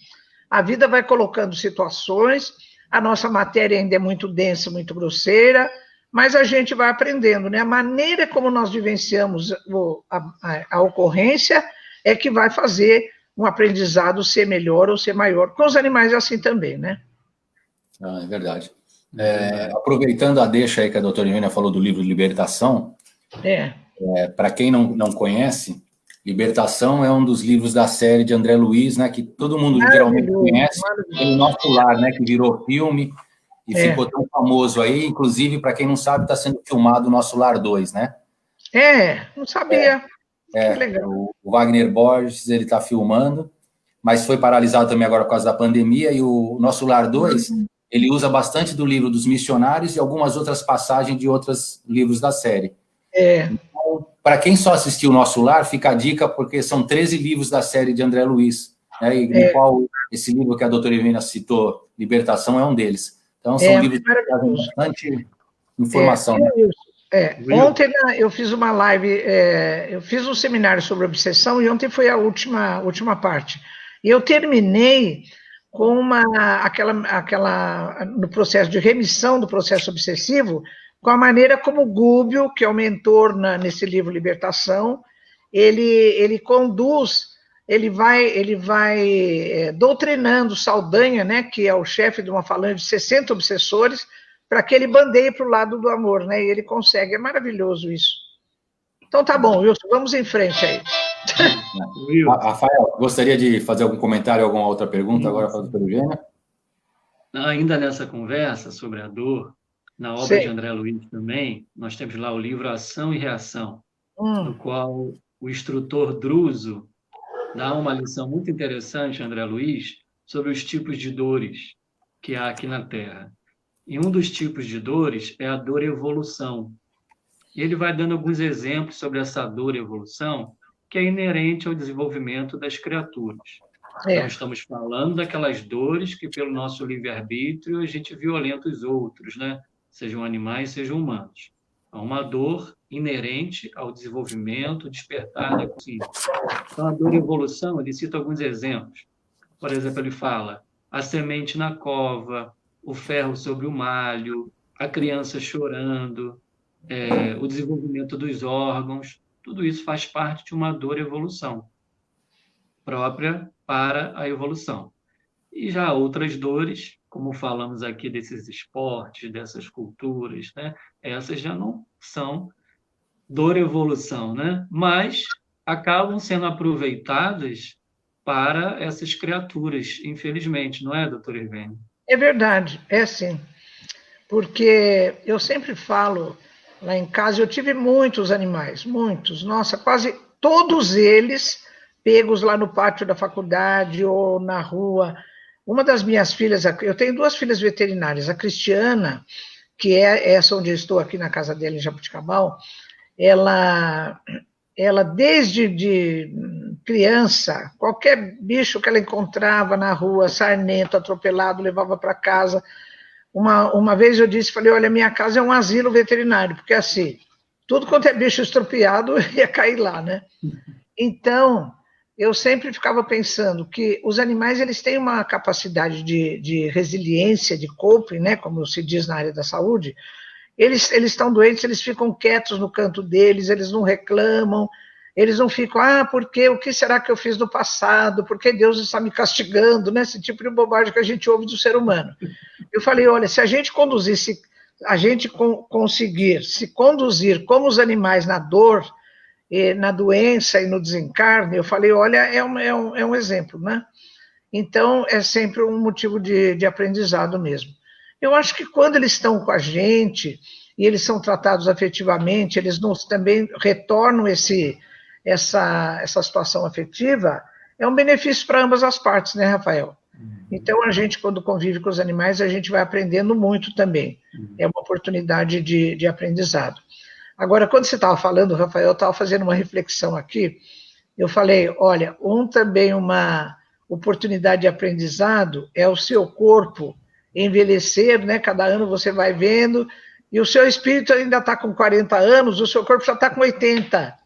A vida vai colocando situações, a nossa matéria ainda é muito densa, muito grosseira, mas a gente vai aprendendo, né? A maneira como nós vivenciamos a ocorrência é que vai fazer um aprendizado ser melhor ou ser maior. Com os animais é assim também, né?
É verdade. Aproveitando a deixa aí que a doutora Ivênia falou do livro Libertação, para quem não conhece, Libertação é um dos livros da série de André Luiz, né, que todo mundo geralmente conhece, pelo Nosso Lar, né, que virou filme e ficou tão famoso aí, inclusive, para quem não sabe, está sendo filmado o Nosso Lar 2, né?
Não sabia. Que legal.
O Wagner Borges, ele está filmando, mas foi paralisado também agora por causa da pandemia, e o Nosso Lar 2, ele usa bastante do livro dos missionários e algumas outras passagens de outros livros da série. Então, para quem só assistiu o Nosso Lar, fica a dica, porque são 13 livros da série de André Luiz, né, e no qual esse livro que a doutora Ivênia citou, Libertação, é um deles. Então, são livros que trazem bastante informação.
Ontem eu fiz uma live, eu fiz um seminário sobre obsessão, e ontem foi a última parte. E eu terminei com no processo de remissão do processo obsessivo, com a maneira como o Gúbio, que é o mentor nesse livro Libertação, ele conduz, ele vai doutrinando Saldanha, né, que é o chefe de uma falange de 60 obsessores, para que ele bandeie para o lado do amor, né, e ele consegue, é maravilhoso isso. Então tá bom, Wilson, vamos em frente aí.
Rafael, gostaria de fazer algum comentário, alguma outra pergunta agora para a doutora Ivênia?
Ainda nessa conversa sobre a dor, na obra de André Luiz também, nós temos lá o livro Ação e Reação, no qual o instrutor Druso dá uma lição muito interessante, André Luiz, sobre os tipos de dores que há aqui na Terra. E um dos tipos de dores é a dor evolução. E ele vai dando alguns exemplos sobre essa dor evolução, que é inerente ao desenvolvimento das criaturas. Então, estamos falando daquelas dores que, pelo nosso livre-arbítrio, a gente violenta os outros, né? Sejam animais, sejam humanos. Há uma dor inerente ao desenvolvimento, despertar da consciência. Então, a dor evolução, ele cita alguns exemplos. Por exemplo, ele fala a semente na cova, o ferro sobre o malho, a criança chorando, o desenvolvimento dos órgãos, tudo isso faz parte de uma dor evolução, própria para a evolução. E já outras dores, como falamos aqui desses esportes, dessas culturas, né? Essas já não são dor evolução, né? Mas acabam sendo aproveitadas para essas criaturas, infelizmente, não é, doutor Irvênio?
É verdade, é sim. Porque eu sempre falo, lá em casa eu tive muitos animais, muitos, nossa, quase todos eles pegos lá no pátio da faculdade ou na rua. Uma das minhas filhas, eu tenho 2 filhas veterinárias, a Cristiana, que é essa onde eu estou aqui na casa dela em Jabuticabal, ela desde criança, qualquer bicho que ela encontrava na rua, sarnento, atropelado, levava para casa. Uma vez eu disse, falei, olha, minha casa é um asilo veterinário, porque assim, tudo quanto é bicho estropiado ia cair lá, né? Então, eu sempre ficava pensando que os animais, eles têm uma capacidade de resiliência, de coping, né, como se diz na área da saúde. Eles estão doentes, eles ficam quietos no canto deles, eles não reclamam, eles não ficam, porque o que será que eu fiz no passado? Por que Deus está me castigando? Né? Esse tipo de bobagem que a gente ouve do ser humano. Eu falei, olha, se a gente conseguir se conduzir como os animais na dor, na doença e no desencarne, eu falei, olha, é um exemplo, né? Então, é sempre um motivo de aprendizado mesmo. Eu acho que quando eles estão com a gente e eles são tratados afetivamente, eles também retornam essa situação afetiva, é um benefício para ambas as partes, né, Rafael? Então, a gente, quando convive com os animais, a gente vai aprendendo muito também. É uma oportunidade de aprendizado. Agora, quando você estava falando, Rafael, eu estava fazendo uma reflexão aqui, eu falei, olha, também uma oportunidade de aprendizado é o seu corpo envelhecer, né? Cada ano você vai vendo, e o seu espírito ainda está com 40 anos, o seu corpo já está com 80.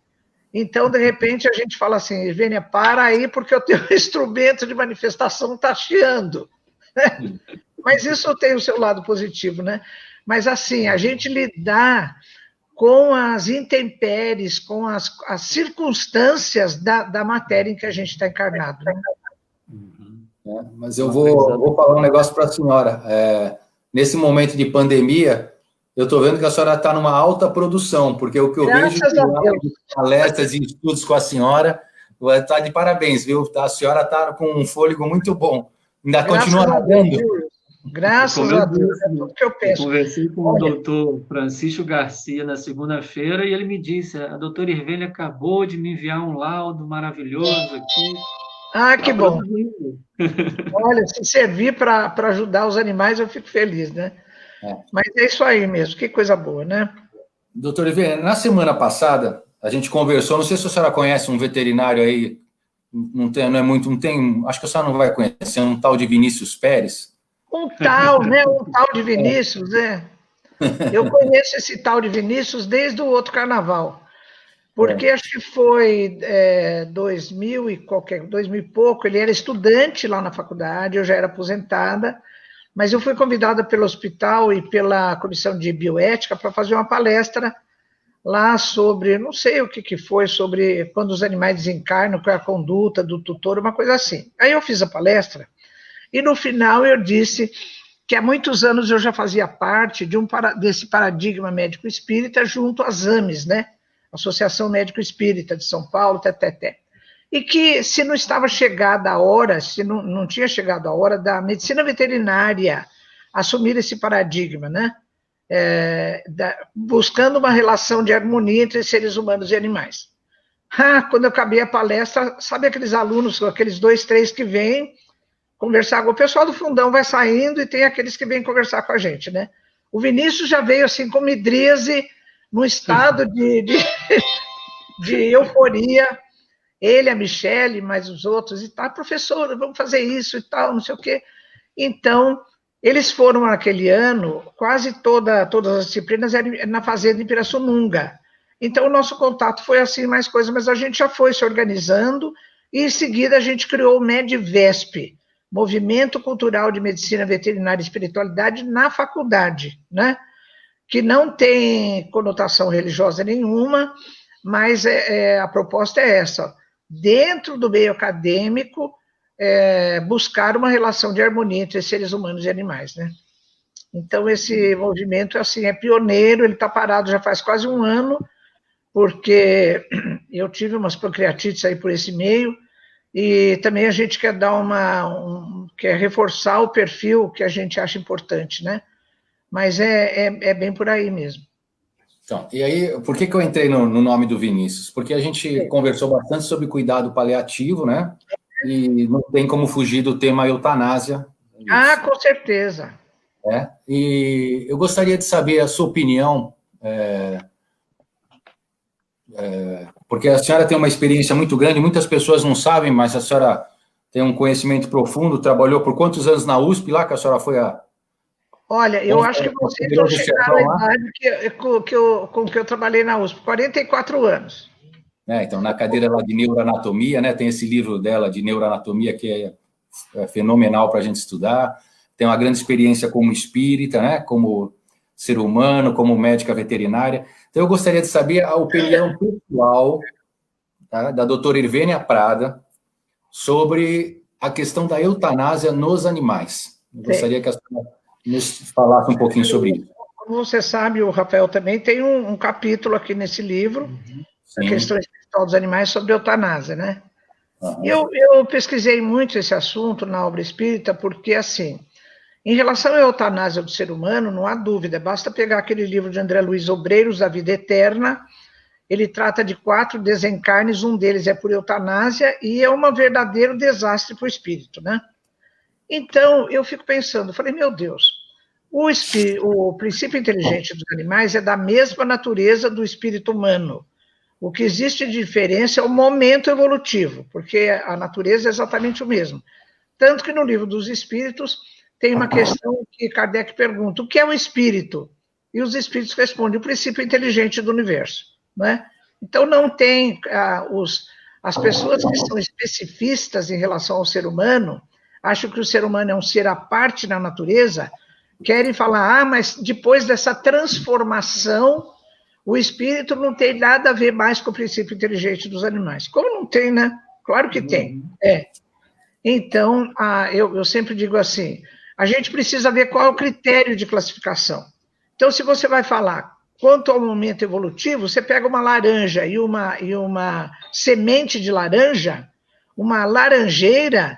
Então, de repente, a gente fala assim, Irvênia, para aí, porque o teu instrumento de manifestação está chiando. Mas isso tem o seu lado positivo, né? Mas, assim, a gente lidar com as intempéries, com as circunstâncias da matéria em que a gente está encarnado, né?
Mas eu vou falar um negócio para a senhora. Nesse momento de pandemia, eu estou vendo que a senhora está numa alta produção, porque o que eu vejo de palestras e estudos com a senhora está de parabéns, viu? A senhora está com um fôlego muito bom. Ainda continua nadando.
Graças a Deus, é tudo que eu penso.
Eu conversei com o doutor Francisco Garcia na segunda-feira e ele me disse, a doutora Irvênia acabou de me enviar um laudo maravilhoso aqui.
Que bom. Olha, se servir para ajudar os animais, eu fico feliz, né? Mas é isso aí mesmo, que coisa boa, né?
Doutor Irvênia, na semana passada, a gente conversou, não sei se a senhora conhece um veterinário aí, acho que a senhora não vai conhecer, um tal de Vinícius Pérez.
Um tal de Vinícius, né? Eu conheço esse tal de Vinícius desde o outro carnaval. Porque acho que foi 2000 e pouco, ele era estudante lá na faculdade, eu já era aposentada, mas eu fui convidada pelo hospital e pela comissão de bioética para fazer uma palestra lá sobre, não sei o que foi, sobre quando os animais desencarnam, qual é a conduta do tutor, uma coisa assim. Aí eu fiz a palestra, e no final eu disse que há muitos anos eu já fazia parte desse paradigma médico-espírita junto às AMES, né? Associação Médico Espírita de São Paulo, e que se não estava chegada a hora, se não tinha chegado a hora da medicina veterinária assumir esse paradigma, né? Buscando uma relação de harmonia entre seres humanos e animais. Quando eu acabei a palestra, sabe aqueles alunos, aqueles 2, 3 que vêm conversar, o pessoal do fundão vai saindo e tem aqueles que vêm conversar com a gente, né? O Vinícius já veio assim com midríase, num estado de euforia, ele, a Michele, mas os outros, e tá, professora, vamos fazer isso e tal, não sei o quê. Então, eles foram naquele ano, quase todas as disciplinas eram na fazenda em Pirassununga. Então, o nosso contato foi assim, mais coisa, mas a gente já foi se organizando, e em seguida a gente criou o MEDVESP, Movimento Cultural de Medicina Veterinária e Espiritualidade na faculdade, né? Que não tem conotação religiosa nenhuma, mas a proposta é essa, dentro do meio acadêmico, buscar uma relação de harmonia entre seres humanos e animais, né? Então, esse movimento assim, é pioneiro, ele está parado já faz quase um ano, porque eu tive umas pancreatites aí por esse meio, e também a gente quer dar quer reforçar o perfil que a gente acha importante, né? Mas é bem por aí mesmo.
Então, e aí, por que eu entrei no nome do Vinícius? Porque a gente conversou bastante sobre cuidado paliativo, né? E não tem como fugir do tema eutanásia.
Ah, com certeza.
E eu gostaria de saber a sua opinião, porque a senhora tem uma experiência muito grande, muitas pessoas não sabem, mas a senhora tem um conhecimento profundo, trabalhou por quantos anos na USP, lá que a senhora foi a...
Olha, eu acho que vocês vão chegar na idade com que eu trabalhei na USP, 44 anos.
Então, na cadeira lá de neuroanatomia, né, tem esse livro dela de neuroanatomia que é fenomenal para a gente estudar, tem uma grande experiência como espírita, né, como ser humano, como médica veterinária. Então, eu gostaria de saber a opinião pessoal, tá, da doutora Irvênia Prada sobre a questão da eutanásia nos animais. Eu gostaria que a senhora nos falasse um pouquinho sobre isso.
Como você sabe, o Rafael também tem um capítulo aqui nesse livro, a questão espiritual dos animais, sobre eutanásia, né? Eu pesquisei muito esse assunto na obra espírita, porque, assim, em relação à eutanásia do ser humano, não há dúvida, basta pegar aquele livro de André Luiz Obreiros, A Vida Eterna, ele trata de 4 desencarnes, um deles é por eutanásia, e é um verdadeiro desastre para o espírito, né? Então, eu fico pensando, falei, meu Deus, o princípio inteligente dos animais é da mesma natureza do espírito humano. O que existe de diferença é o momento evolutivo, porque a natureza é exatamente o mesmo. Tanto que no livro dos Espíritos tem uma questão que Kardec pergunta, o que é o espírito? E os espíritos respondem, o princípio inteligente do universo. Né? Então, não tem as pessoas que são especificistas em relação ao ser humano, acham que o ser humano é um ser à parte na natureza, querem falar, mas depois dessa transformação, o espírito não tem nada a ver mais com o princípio inteligente dos animais. Como não tem, né? Claro que tem. Então, eu sempre digo assim, a gente precisa ver qual é o critério de classificação. Então, se você vai falar quanto ao momento evolutivo, você pega uma laranja e uma semente de laranja, uma laranjeira,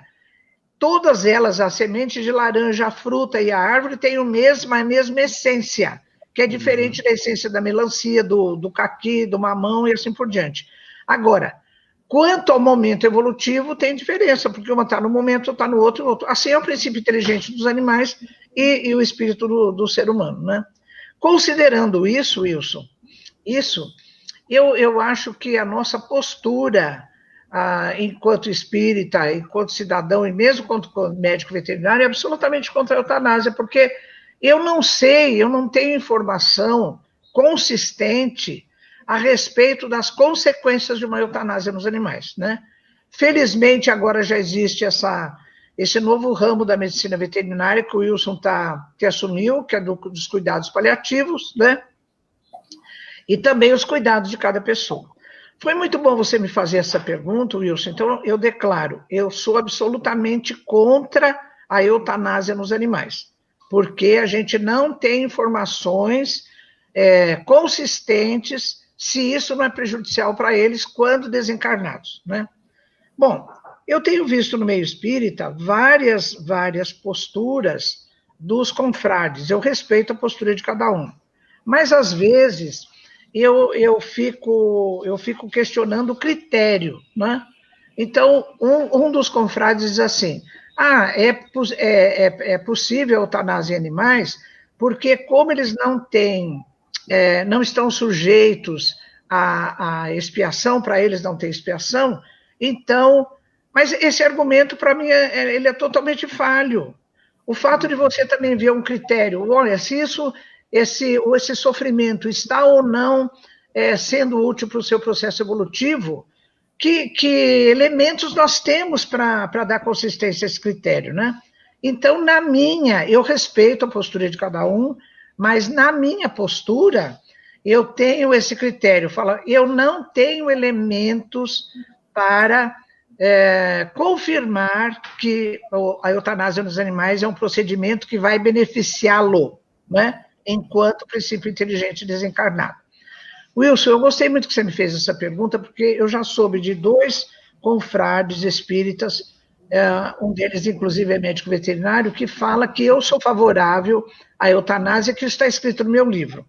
todas elas, a semente de laranja, a fruta e a árvore, têm a mesma essência, que é diferente da essência da melancia, do caqui, do mamão e assim por diante. Agora, quanto ao momento evolutivo, tem diferença, porque uma está no momento, está no outro. Assim é o princípio inteligente dos animais e o espírito do ser humano, né? Considerando isso, Wilson, eu acho que a nossa postura, enquanto espírita, enquanto cidadão e mesmo enquanto médico veterinário, é absolutamente contra a eutanásia, porque eu não sei, eu não tenho informação consistente a respeito das consequências de uma eutanásia nos animais, né? Felizmente, agora já existe esse novo ramo da medicina veterinária que o Wilson que assumiu, que é dos cuidados paliativos, né? E também os cuidados de cada pessoa. Foi muito bom você me fazer essa pergunta, Wilson, então eu declaro, eu sou absolutamente contra a eutanásia nos animais, porque a gente não tem informações consistentes se isso não é prejudicial para eles quando desencarnados, né? Bom, eu tenho visto no meio espírita várias posturas dos confrades, eu respeito a postura de cada um, mas às vezes eu fico questionando o critério, né? Então, um dos confrades diz assim, é possível eutanásia em animais, porque como eles não estão sujeitos à expiação, para eles não tem expiação, então, mas esse argumento para mim ele é totalmente falho. O fato de você também ver um critério, olha, se esse sofrimento está ou não sendo útil para o seu processo evolutivo, que elementos nós temos para dar consistência a esse critério, né? Então, eu respeito a postura de cada um, mas na minha postura, eu tenho esse critério, eu não tenho elementos para confirmar que a eutanásia nos animais é um procedimento que vai beneficiá-lo, né? Enquanto princípio inteligente desencarnado. Wilson, eu gostei muito que você me fez essa pergunta, porque eu já soube de 2 confrades espíritas, um deles, inclusive, é médico veterinário, que fala que eu sou favorável à eutanásia, que está escrito no meu livro.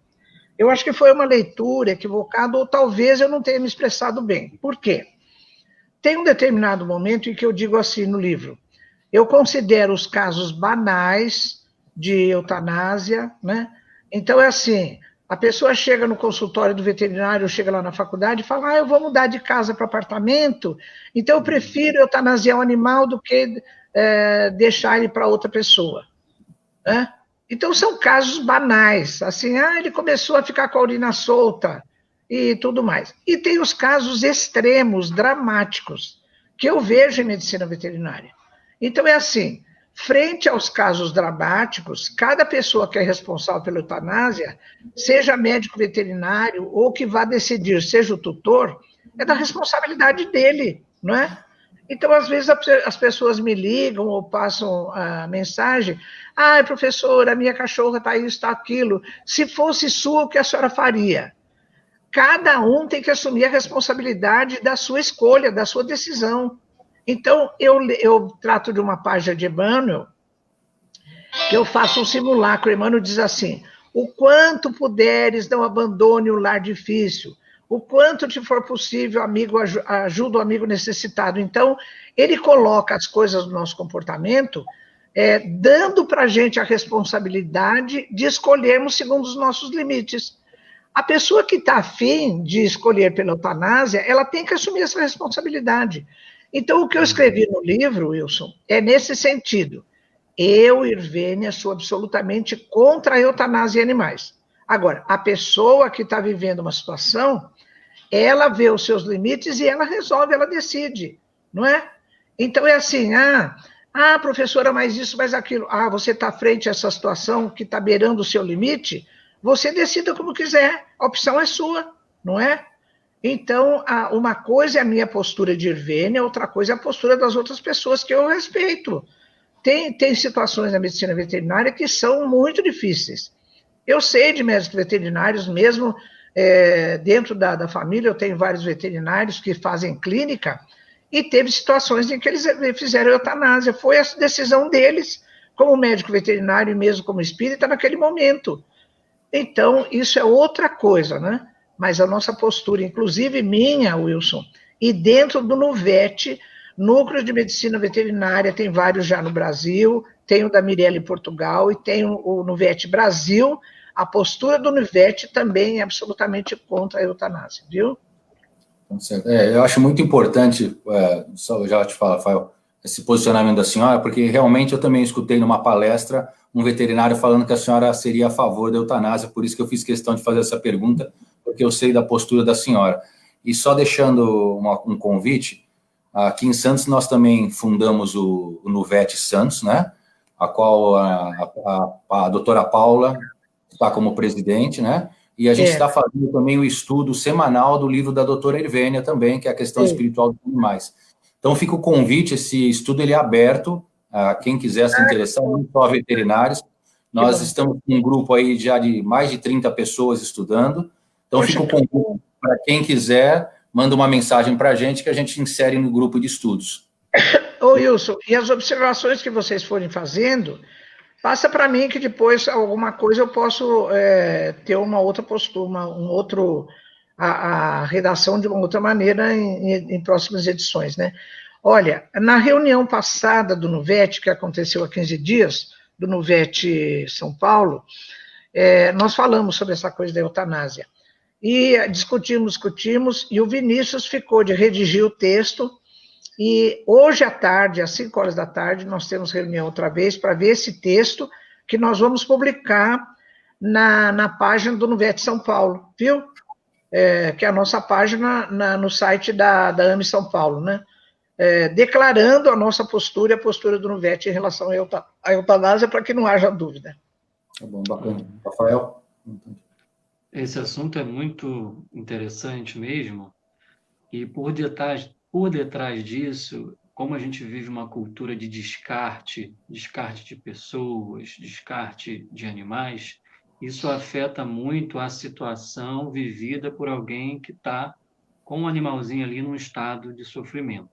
Eu acho que foi uma leitura equivocada, ou talvez eu não tenha me expressado bem. Por quê? Tem um determinado momento em que eu digo assim no livro: eu considero os casos banais de eutanásia, né? Então, é assim, a pessoa chega no consultório do veterinário, chega lá na faculdade e fala, eu vou mudar de casa para apartamento, então eu prefiro eutanasiar um animal do que deixar ele para outra pessoa, né? Então, são casos banais, assim, ele começou a ficar com a urina solta e tudo mais. E tem os casos extremos, dramáticos, que eu vejo em medicina veterinária. Então, é assim, frente aos casos dramáticos, cada pessoa que é responsável pela eutanásia, seja médico veterinário ou que vá decidir, seja o tutor, é da responsabilidade dele, não é? Então, às vezes, as pessoas me ligam ou passam a mensagem, professora, a minha cachorra está isso, está aquilo, se fosse sua, o que a senhora faria? Cada um tem que assumir a responsabilidade da sua escolha, da sua decisão. Então, eu trato de uma página de Emmanuel, que eu faço um simulacro. Emmanuel diz assim, o quanto puderes, não abandone o lar difícil, o quanto te for possível, amigo, ajuda o amigo necessitado. Então, ele coloca as coisas do nosso comportamento, dando para a gente a responsabilidade de escolhermos segundo os nossos limites. A pessoa que está afim de escolher pela eutanásia, ela tem que assumir essa responsabilidade. Então, o que eu escrevi no livro, Wilson, é nesse sentido. Eu, Irvênia, sou absolutamente contra a eutanásia em animais. Agora, a pessoa que está vivendo uma situação, ela vê os seus limites e ela resolve, ela decide, não é? Então, é assim, professora, mais isso, mais aquilo. Você está frente a essa situação que está beirando o seu limite, você decida como quiser, a opção é sua, não é? Então, uma coisa é a minha postura de Irvênia, outra coisa é a postura das outras pessoas que eu respeito. Tem situações na medicina veterinária que são muito difíceis. Eu sei de médicos veterinários, mesmo dentro da família, eu tenho vários veterinários que fazem clínica, e teve situações em que eles fizeram eutanásia. Foi a decisão deles, como médico veterinário e mesmo como espírita, naquele momento. Então, isso é outra coisa, né? Mas a nossa postura, inclusive minha, Wilson, e dentro do NUVET, Núcleo de Medicina Veterinária, tem vários já no Brasil, tem o da Mirella em Portugal e tem o NUVET Brasil. A postura do NUVET também é absolutamente contra a eutanásia, viu?
Eu acho muito importante, só já te falo, Rafael, esse posicionamento da senhora, porque realmente eu também escutei numa palestra um veterinário falando que a senhora seria a favor da eutanásia, por isso que eu fiz questão de fazer essa pergunta, porque eu sei da postura da senhora. E só deixando um convite, aqui em Santos nós também fundamos o NUVET Santos, né? A qual a doutora Paula está como presidente, né? E a gente está fazendo também o estudo semanal do livro da doutora Irvênia também, que é a questão espiritual dos animais. Então fica o convite, esse estudo ele é aberto a quem quiser se interessar, não só a veterinários. Nós estamos com um grupo aí já de mais de 30 pessoas estudando. Então fica o convite para quem quiser, manda uma mensagem para a gente que a gente insere no grupo de estudos.
Ô, Wilson, e as observações que vocês forem fazendo, passa para mim que depois alguma coisa eu posso ter uma outra postura, a redação de uma outra maneira em próximas edições, né? Olha, na reunião passada do NUVET, que aconteceu há 15 dias, do NUVET São Paulo, nós falamos sobre essa coisa da eutanásia. E discutimos, e o Vinícius ficou de redigir o texto, e hoje à tarde, às 5 horas da tarde, nós temos reunião outra vez para ver esse texto que nós vamos publicar na página do NUVET São Paulo, viu? Que é a nossa página no site da AME São Paulo, né? Declarando a nossa postura e a postura do NUVET em relação à eutanásia, para que não haja dúvida.
Tá bom, bacana. Rafael?
Esse assunto é muito interessante mesmo, e por detrás disso, como a gente vive uma cultura de descarte de pessoas, descarte de animais, isso afeta muito a situação vivida por alguém que está com um animalzinho ali num estado de sofrimento.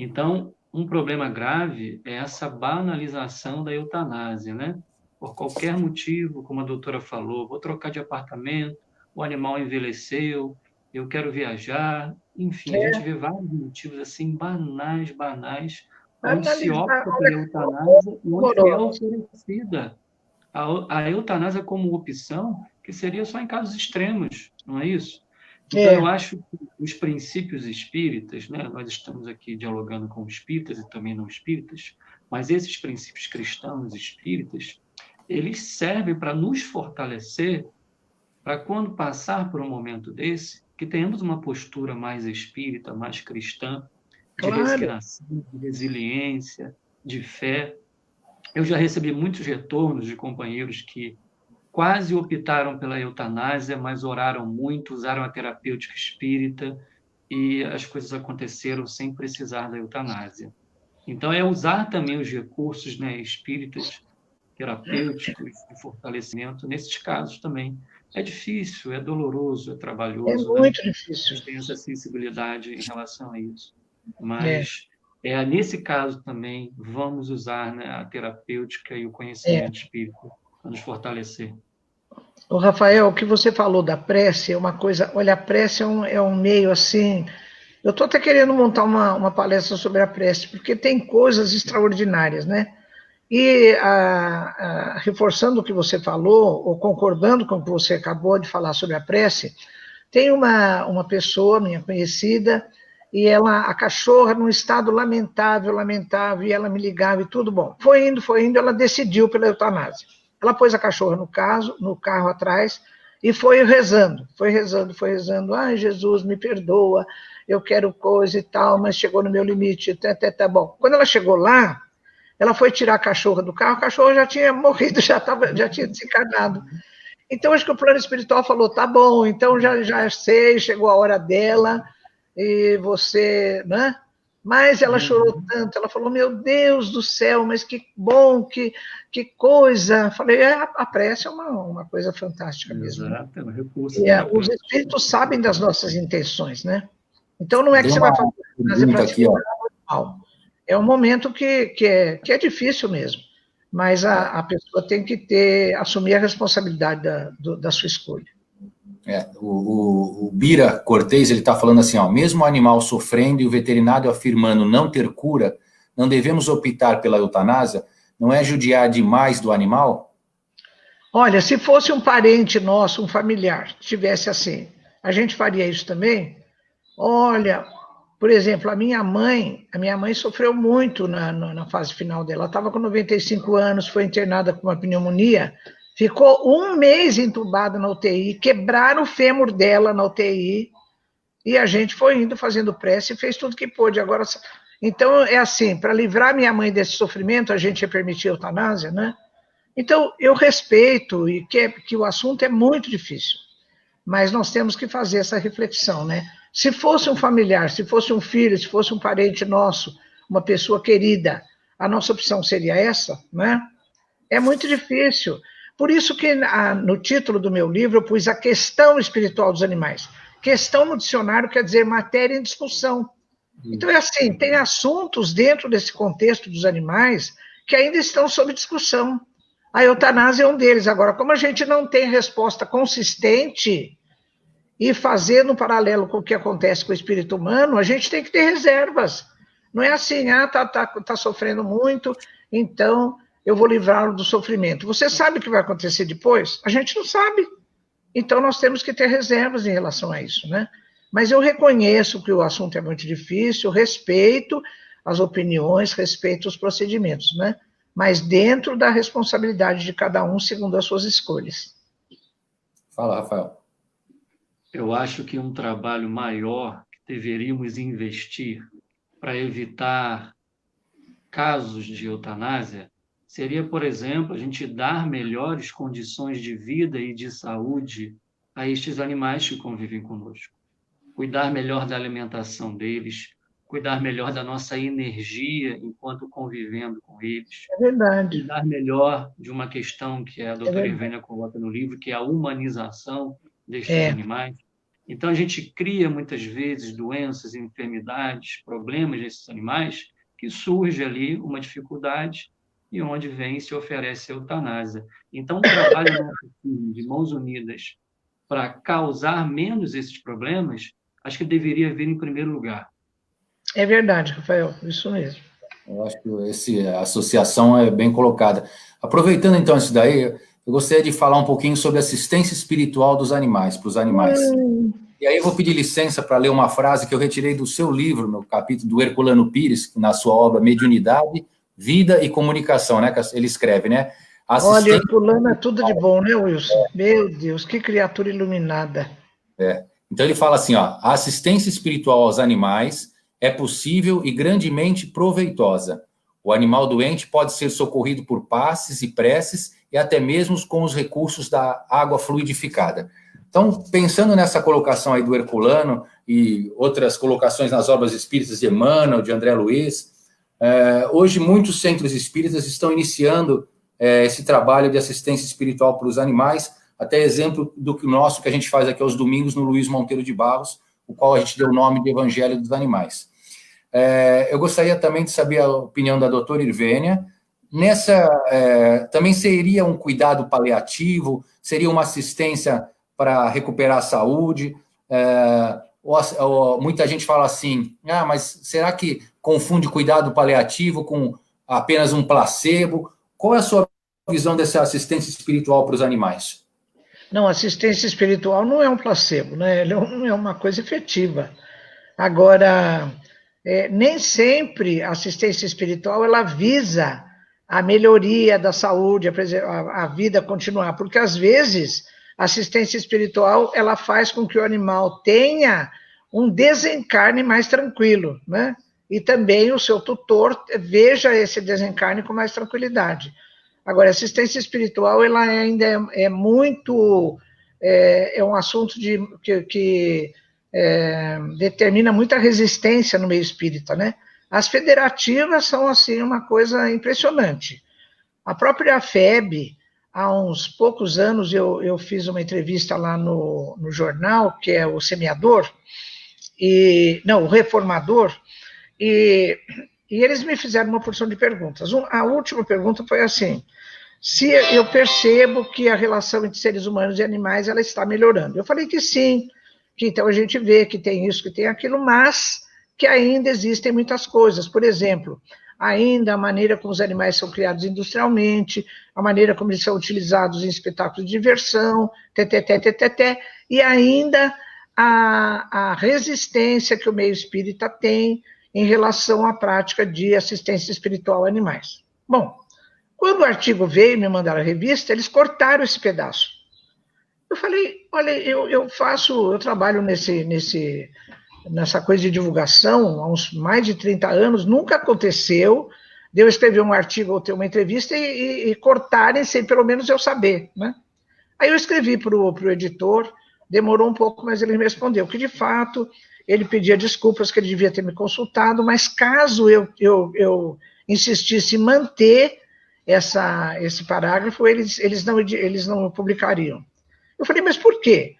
Então, um problema grave é essa banalização da eutanásia, né? Por qualquer motivo, como a doutora falou, vou trocar de apartamento, o animal envelheceu, eu quero viajar, enfim, a gente vê vários motivos assim banais, onde se opta pela eutanásia e onde é oferecida a eutanásia como opção, que seria só em casos extremos, não é isso? Então, eu acho que os princípios espíritas, né, nós estamos aqui dialogando com espíritas e também não espíritas, mas esses princípios cristãos espíritas, eles servem para nos fortalecer, para quando passar por um momento desse, que tenhamos uma postura mais espírita, mais cristã, de resignação, de resiliência, de fé. Eu já recebi muitos retornos de companheiros que quase optaram pela eutanásia, mas oraram muito, usaram a terapêutica espírita e as coisas aconteceram sem precisar da eutanásia. Então, é usar também os recursos, né, espíritas, terapêuticos, de fortalecimento, nesses casos também. É difícil, é doloroso, é trabalhoso.
É muito difícil.
A gente tem essa sensibilidade em relação a isso. Mas, nesse caso também, vamos usar, né, a terapêutica e o conhecimento espírita para nos fortalecer.
O Rafael, o que você falou da prece é uma coisa... Olha, a prece é um meio assim... Eu estou até querendo montar uma palestra sobre a prece, porque tem coisas extraordinárias, né? E reforçando o que você falou, ou concordando com o que você acabou de falar sobre a prece, tem uma pessoa, minha conhecida, e a cachorra num estado lamentável, e ela me ligava e tudo bom. Foi indo, ela decidiu pela eutanásia. Ela pôs a cachorra no carro atrás e foi rezando. Ai, Jesus, me perdoa, eu quero coisa e tal, mas chegou no meu limite. Tá bom. Quando ela chegou lá, ela foi tirar a cachorra do carro, a cachorra já tinha morrido, já tinha desencarnado. Então, acho que o plano espiritual falou, tá bom, então já sei, chegou a hora dela, e você, né? Mas ela chorou tanto, ela falou, meu Deus do céu, mas que bom, que coisa. Falei, a prece é uma coisa fantástica mesmo.
Exato, é um recurso.
Os espíritos sabem das nossas intenções, né? Então não é que você vai fazer para ti mal. É um momento que é difícil mesmo, mas a pessoa tem que assumir a responsabilidade da sua escolha.
O Bira Cortez, ele está falando assim, mesmo o animal sofrendo e o veterinário afirmando não ter cura, não devemos optar pela eutanásia? Não é judiar demais do animal?
Olha, se fosse um parente nosso, um familiar, tivesse assim, a gente faria isso também? Olha, por exemplo, a minha mãe sofreu muito na fase final dela. Ela estava com 95 anos, foi internada com uma pneumonia, ficou 1 mês entubada na UTI, quebraram o fêmur dela na UTI, e a gente foi indo fazendo prece e fez tudo que pôde. Agora, então, é assim, para livrar minha mãe desse sofrimento, a gente ia permitir a eutanásia, né? Então, eu respeito, e que o assunto é muito difícil, mas nós temos que fazer essa reflexão, né? Se fosse um familiar, se fosse um filho, se fosse um parente nosso, uma pessoa querida, a nossa opção seria essa, né? É muito difícil. Por isso que no título do meu livro eu pus a questão espiritual dos animais. Questão no dicionário quer dizer matéria em discussão. Então é assim, tem assuntos dentro desse contexto dos animais que ainda estão sob discussão. A eutanásia é um deles. Agora, como a gente não tem resposta consistente e fazendo um paralelo com o que acontece com o espírito humano, a gente tem que ter reservas. Não é assim, tá sofrendo muito, então eu vou livrá-lo do sofrimento. Você sabe o que vai acontecer depois? A gente não sabe. Então nós temos que ter reservas em relação a isso, né? Mas eu reconheço que o assunto é muito difícil, respeito as opiniões, respeito os procedimentos, né? Mas dentro da responsabilidade de cada um, segundo as suas escolhas.
Fala, Rafael.
Eu acho que um trabalho maior que deveríamos investir para evitar casos de eutanásia seria, por exemplo, a gente dar melhores condições de vida e de saúde a estes animais que convivem conosco. Cuidar melhor da alimentação deles, cuidar melhor da nossa energia enquanto convivendo com eles.
É verdade.
Cuidar melhor de uma questão que a doutora Irvênia coloca no livro, que é a humanização destes animais. Então, a gente cria, muitas vezes, doenças, enfermidades, problemas nesses animais, que surge ali uma dificuldade e onde vem e se oferece a eutanásia. Então, um trabalho de mãos unidas para causar menos esses problemas, acho que deveria vir em primeiro lugar.
É verdade, Rafael, isso mesmo.
Eu acho que essa associação é bem colocada. Aproveitando então isso daí, eu gostaria de falar um pouquinho sobre assistência espiritual dos animais, para os animais. E aí eu vou pedir licença para ler uma frase que eu retirei do seu livro, no capítulo do Herculano Pires, na sua obra Mediunidade, Vida e Comunicação, né? Que ele escreve, né?
Olha, Herculano é tudo de bom, né, Wilson? Meu Deus, que criatura iluminada.
Então ele fala assim, ó, a assistência espiritual aos animais é possível e grandemente proveitosa. O animal doente pode ser socorrido por passes e preces e até mesmo com os recursos da água fluidificada. Então, pensando nessa colocação aí do Herculano e outras colocações nas obras espíritas de Emmanuel, de André Luiz, hoje muitos centros espíritas estão iniciando esse trabalho de assistência espiritual para os animais, até exemplo do que nosso que a gente faz aqui aos domingos no Luiz Monteiro de Barros, o qual a gente deu o nome de Evangelho dos Animais. Eu gostaria também de saber a opinião da doutora Irvênia. Também seria um cuidado paliativo, seria uma assistência para recuperar a saúde? Muita gente fala assim, mas será que confunde cuidado paliativo com apenas um placebo? Qual é a sua visão dessa assistência espiritual para os animais?
Não, assistência espiritual não é um placebo, né? Ele é uma coisa efetiva. Agora, nem sempre a assistência espiritual ela visa a melhoria da saúde, a vida continuar, porque às vezes a assistência espiritual ela faz com que o animal tenha um desencarne mais tranquilo, né? E também o seu tutor veja esse desencarne com mais tranquilidade. Agora, a assistência espiritual ela ainda é muito... É um assunto que determina muita resistência no meio espírita, né? As federativas são, assim, uma coisa impressionante. A própria FEB, há uns poucos anos, eu fiz uma entrevista lá no jornal, que é o Semeador, o Reformador, e eles me fizeram uma porção de perguntas. A última pergunta foi assim: se eu percebo que a relação entre seres humanos e animais ela está melhorando. Eu falei que sim, que então a gente vê que tem isso, que tem aquilo, mas que ainda existem muitas coisas. Por exemplo, ainda a maneira como os animais são criados industrialmente, a maneira como eles são utilizados em espetáculos de diversão, e ainda a resistência que o meio espírita tem em relação à prática de assistência espiritual a animais. Bom, quando o artigo veio, me mandaram a revista, eles cortaram esse pedaço. Eu falei, olha, eu trabalho nessa coisa de divulgação há uns mais de 30 anos, nunca aconteceu de eu escrever um artigo ou ter uma entrevista e cortarem sem pelo menos eu saber, né? Aí eu escrevi para o editor, demorou um pouco, mas ele me respondeu que, de fato, ele pedia desculpas, que ele devia ter me consultado, mas caso eu insistisse em manter esse parágrafo, eles não publicariam. Eu falei, mas por quê?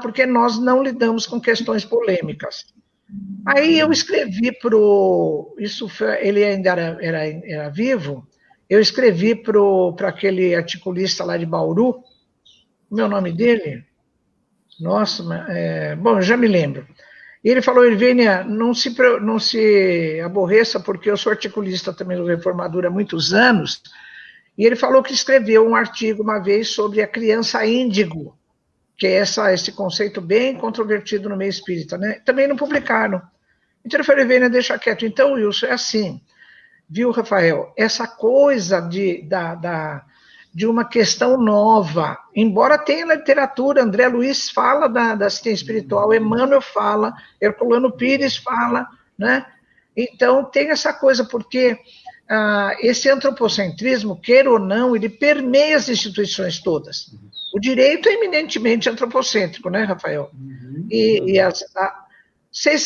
Porque nós não lidamos com questões polêmicas. Aí eu escrevi ele ainda era vivo, eu escrevi para aquele articulista lá de Bauru, meu nome dele, nossa, bom, já me lembro. E ele falou, Irvênia, não se aborreça, porque eu sou articulista também do Reformador há muitos anos, e ele falou que escreveu um artigo uma vez sobre a criança índigo, que é esse conceito bem controvertido no meio espírita, né? Também não publicaram. Então eu falei, Irvênia, deixa quieto. Então, Wilson, é assim, viu, Rafael? Essa coisa de uma questão nova, embora tenha na literatura, André Luiz fala da assistência espiritual, Emmanuel fala, Herculano Pires fala, né? Então tem essa coisa, porque esse antropocentrismo, queira ou não, ele permeia as instituições todas. O direito é eminentemente antropocêntrico, né, Rafael?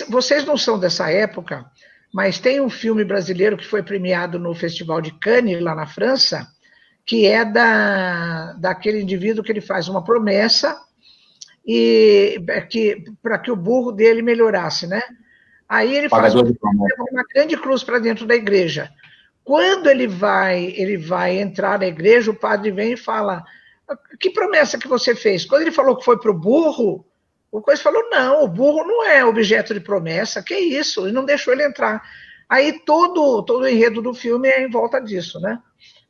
Vocês não são dessa época, mas tem um filme brasileiro que foi premiado no Festival de Cannes, lá na França, que é daquele indivíduo que ele faz uma promessa para que o burro dele melhorasse, né? Aí ele faz uma grande cruz para dentro da igreja. Quando ele vai entrar na igreja, o padre vem e fala: que promessa que você fez? Quando ele falou que foi para o burro, o coisa falou: não, o burro não é objeto de promessa, que isso? E não deixou ele entrar. Aí todo o enredo do filme é em volta disso, né?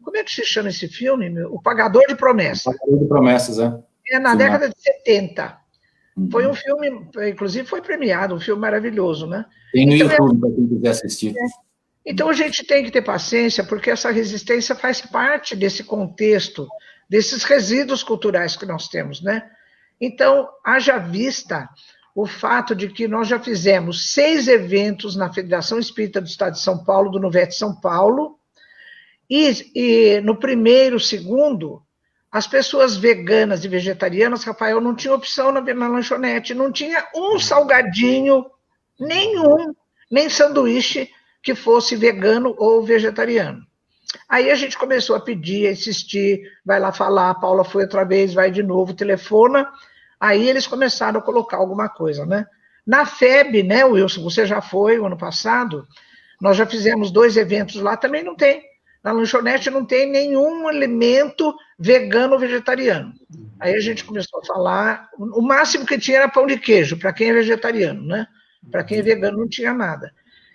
Como é que se chama esse filme? O Pagador de Promessas.
O Pagador de Promessas, é.
É na década de 70. Foi um filme, inclusive foi premiado, um filme maravilhoso, né?
Tem no YouTube, para quem quiser assistir.
Então a gente tem que ter paciência, porque essa resistência faz parte desse contexto, desses resíduos culturais que nós temos, né? Então, haja vista o fato de que nós já fizemos 6 eventos na Federação Espírita do Estado de São Paulo, do Nuvete São Paulo, e no primeiro, segundo, as pessoas veganas e vegetarianas, Rafael, não tinha opção na lanchonete, não tinha um salgadinho, nenhum, nem sanduíche que fosse vegano ou vegetariano. Aí a gente começou a pedir, a insistir, vai lá falar, a Paula foi outra vez, vai de novo, telefona, aí eles começaram a colocar alguma coisa, né? Na FEB, né, Wilson, você já foi o ano passado, nós já fizemos 2 eventos lá, também não tem. Na lanchonete não tem nenhum alimento vegano ou vegetariano. Aí a gente começou a falar, o máximo que tinha era pão de queijo, para quem é vegetariano, né? Para quem é vegano não tinha nada.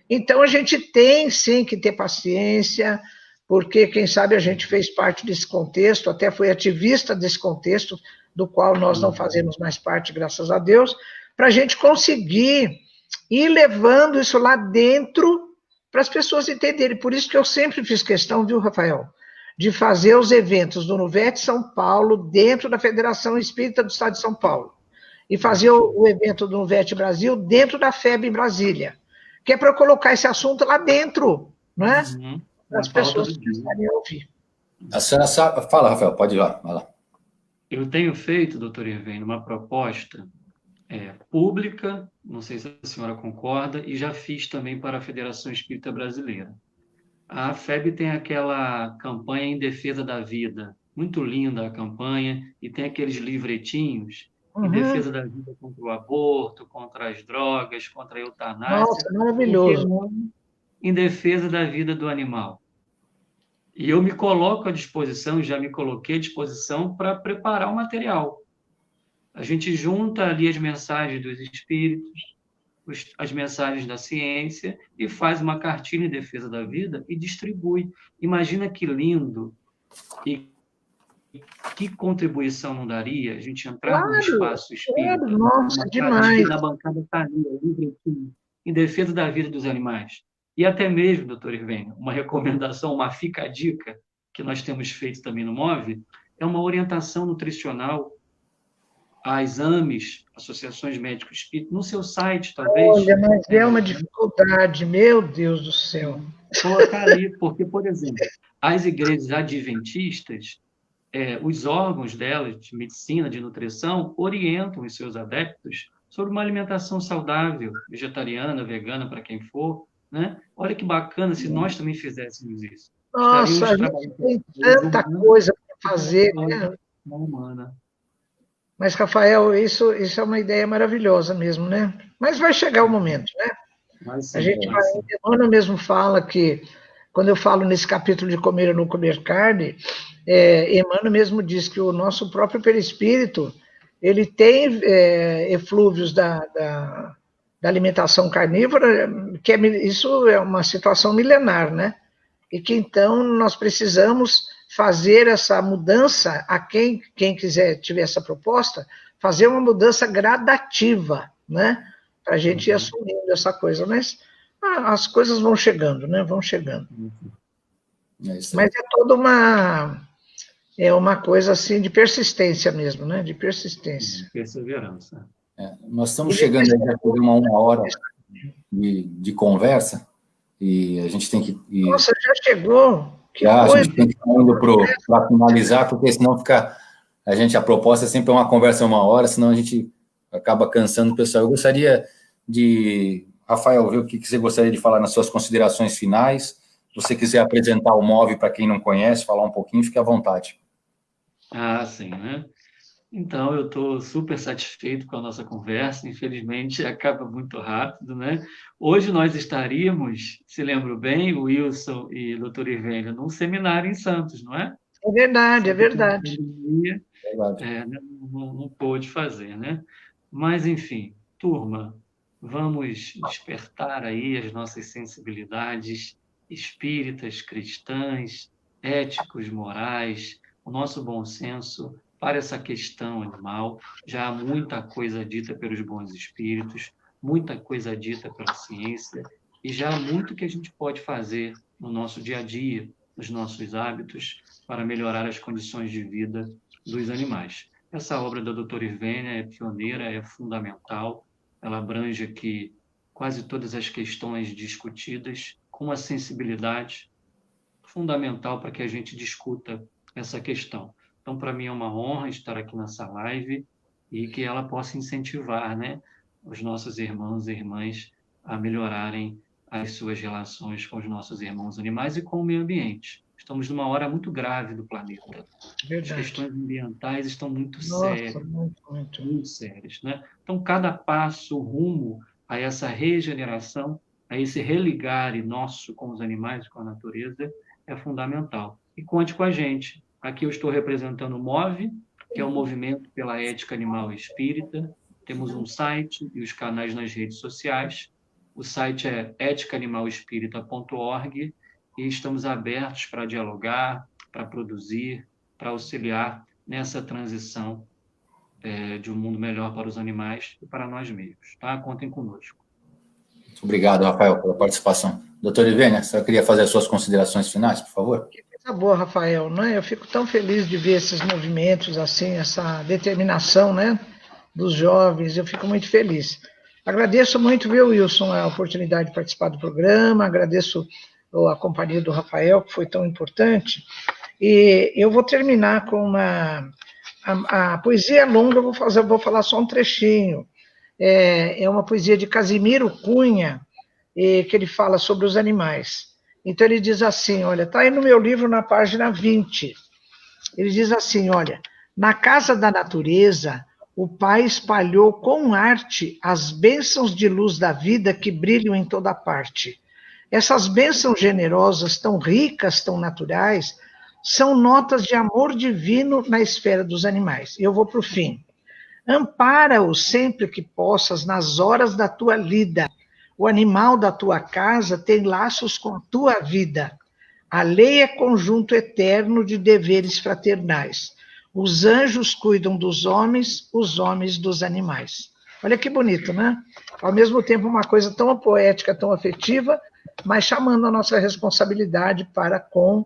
Então a gente tem sim que ter paciência, porque quem sabe a gente fez parte desse contexto, até foi ativista desse contexto, do qual nós não fazemos mais parte, graças a Deus, para a gente conseguir ir levando isso lá dentro para as pessoas entenderem. Por isso que eu sempre fiz questão, viu, Rafael, de fazer os eventos do Nuvete São Paulo dentro da Federação Espírita do Estado de São Paulo. E fazer o evento do Nuvete Brasil dentro da FEB em Brasília. Que é para colocar esse assunto lá dentro, não é? Para as pessoas precisarem ouvir.
A senhora sabe... Fala, Rafael, pode ir lá. Vai lá.
Eu tenho feito, doutor Irvênio, uma proposta pública, não sei se a senhora concorda, e já fiz também para a Federação Espírita Brasileira. A FEB tem aquela campanha em defesa da vida, muito linda a campanha, e tem aqueles livretinhos em defesa da vida contra o aborto, contra as drogas, contra a eutanásia.
Nossa, maravilhoso.
Em defesa da vida do animal. E eu me coloco à disposição, já me coloquei à disposição para preparar o material. A gente junta ali as mensagens dos espíritos, as mensagens da ciência, e faz uma cartilha em defesa da vida e distribui. Imagina que lindo e que contribuição não daria a gente entrar no espaço espírita,
nossa, demais.
Na bancada em defesa da vida dos animais. E até mesmo, doutor Irvênio, uma recomendação, uma fica-dica que nós temos feito também no MOVE, é uma orientação nutricional a exames, associações médicos espíritas, no seu site, talvez.
Olha, mas é uma dificuldade, meu Deus do céu.
Colocar ali, porque, por exemplo, as igrejas adventistas, os órgãos delas, de medicina, de nutrição, orientam os seus adeptos sobre uma alimentação saudável, vegetariana, vegana, para quem for, né? Olha que bacana se nós também fizéssemos isso.
Nossa, a gente tem tanta coisa para fazer, né?
Humana.
Mas, Rafael, isso é uma ideia maravilhosa mesmo, né? Mas vai chegar o momento, né? A gente vai... Emmanuel mesmo fala que, quando eu falo nesse capítulo de comer ou não comer carne, Emmanuel mesmo diz que o nosso próprio perispírito, ele tem eflúvios da alimentação carnívora, que isso é uma situação milenar, né? E que, então, nós precisamos fazer essa mudança, a quem quiser, tiver essa proposta, fazer uma mudança gradativa, né? Para a gente ir assumindo essa coisa. Mas as coisas vão chegando, né? Vão chegando. Mas é toda uma coisa assim de persistência mesmo, né? De persistência.
Perseverança.
Nós estamos chegando aí a uma hora de conversa e a gente tem que...
Nossa, já chegou?
A gente tem que ir indo para finalizar, porque senão fica... A proposta sempre é uma conversa uma hora, senão a gente acaba cansando o pessoal. Eu gostaria de... Rafael, ver o que você gostaria de falar nas suas considerações finais. Se você quiser apresentar o MOVE para quem não conhece, falar um pouquinho, fique à vontade.
Sim, né? Então, eu estou super satisfeito com a nossa conversa. Infelizmente, acaba muito rápido, né? Hoje nós estaríamos, se lembro bem, o Wilson e o doutor Irvênio, num seminário em Santos, não é?
É verdade,
Só
é
que com a
verdade.
pandemia,
Verdade.
não pôde fazer, né? Mas, enfim, turma, vamos despertar aí as nossas sensibilidades espíritas, cristãs, éticos, morais, o nosso bom senso para essa questão animal. Já há muita coisa dita pelos bons espíritos, muita coisa dita pela ciência, e já há muito que a gente pode fazer no nosso dia a dia, nos nossos hábitos, para melhorar as condições de vida dos animais. Essa obra da doutora Irvênia é pioneira, é fundamental, ela abrange aqui quase todas as questões discutidas com uma sensibilidade fundamental para que a gente discuta essa questão. Então, para mim é uma honra estar aqui nessa live e que ela possa incentivar, né, os nossos irmãos e irmãs a melhorarem as suas relações com os nossos irmãos animais e com o meio ambiente. Estamos numa hora muito grave do planeta.
Verdade.
As questões ambientais estão muito
Nossa, muito
sérias, né? Então, cada passo rumo a essa regeneração, a esse religar nosso com os animais, com a natureza, é fundamental. E conte com a gente. Aqui eu estou representando o MOVE, que é o Movimento pela Ética Animal e Espírita. Temos um site e os canais nas redes sociais. O site é eticaanimalespírita.org e estamos abertos para dialogar, para produzir, para auxiliar nessa transição de um mundo melhor para os animais e para nós mesmos. Tá? Contem conosco.
Muito obrigado, Rafael, pela participação. Doutor Irvênia, você queria fazer as suas considerações finais, por favor?
Que coisa boa, Rafael, né? Eu fico tão feliz de ver esses movimentos, assim, essa determinação, né, dos jovens, eu fico muito feliz. Agradeço muito, viu, Wilson, a oportunidade de participar do programa, agradeço a companhia do Rafael, que foi tão importante, e eu vou terminar com a poesia é longa, eu vou falar só um trechinho. É uma poesia de Casimiro Cunha, que ele fala sobre os animais. Então ele diz assim, olha, está aí no meu livro na página 20. Ele diz assim, olha, na casa da natureza, o Pai espalhou com arte as bênçãos de luz da vida que brilham em toda parte. Essas bênçãos generosas, tão ricas, tão naturais, são notas de amor divino na esfera dos animais. Eu vou para o fim. Ampara-os sempre que possas nas horas da tua lida. O animal da tua casa tem laços com a tua vida. A lei é conjunto eterno de deveres fraternais. Os anjos cuidam dos homens, os homens dos animais. Olha que bonito, né? Ao mesmo tempo, uma coisa tão poética, tão afetiva, mas chamando a nossa responsabilidade para com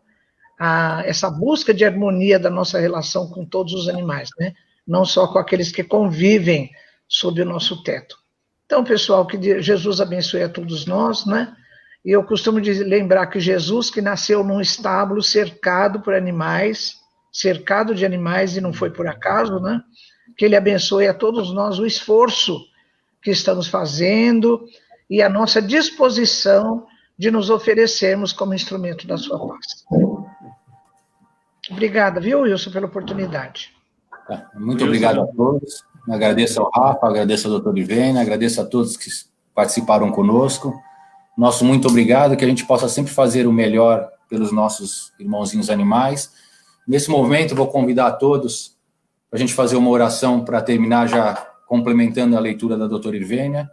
essa busca de harmonia da nossa relação com todos os animais, né? Não só com aqueles que convivem sob o nosso teto. Então, pessoal, que Jesus abençoe a todos nós, né? E eu costumo lembrar que Jesus, que nasceu num estábulo cercado por animais, cercado de animais, e não foi por acaso, né? Que ele abençoe a todos nós o esforço que estamos fazendo e a nossa disposição de nos oferecermos como instrumento da sua paz. Obrigada, viu, Wilson, pela oportunidade.
Muito obrigado a todos. Agradeço ao Rafa, agradeço ao doutor Irvênia, agradeço a todos que participaram conosco. Nosso muito obrigado, que a gente possa sempre fazer o melhor pelos nossos irmãozinhos animais. Nesse momento, vou convidar a todos para a gente fazer uma oração para terminar, já complementando a leitura da doutora Irvênia,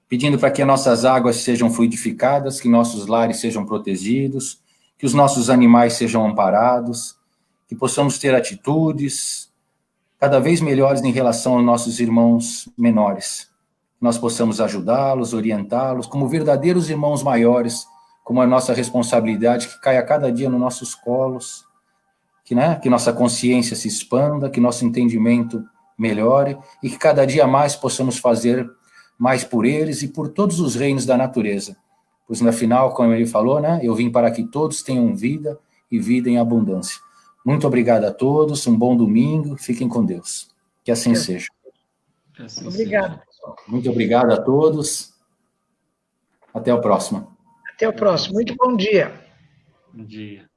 pedindo para que as nossas águas sejam fluidificadas, que nossos lares sejam protegidos, que os nossos animais sejam amparados, que possamos ter atitudes cada vez melhores em relação aos nossos irmãos menores. Que nós possamos ajudá-los, orientá-los, como verdadeiros irmãos maiores, como a nossa responsabilidade que cai a cada dia nos nossos colos, que nossa consciência se expanda, que nosso entendimento melhore e que cada dia mais possamos fazer mais por eles e por todos os reinos da natureza. Pois, no final, como ele falou, né, eu vim para que todos tenham vida e vida em abundância. Muito obrigado a todos, um bom domingo, fiquem com Deus. Que assim seja.
Obrigado, pessoal.
Muito obrigado a todos. Até o próximo.
Até o próximo. Muito bom dia.
Bom dia.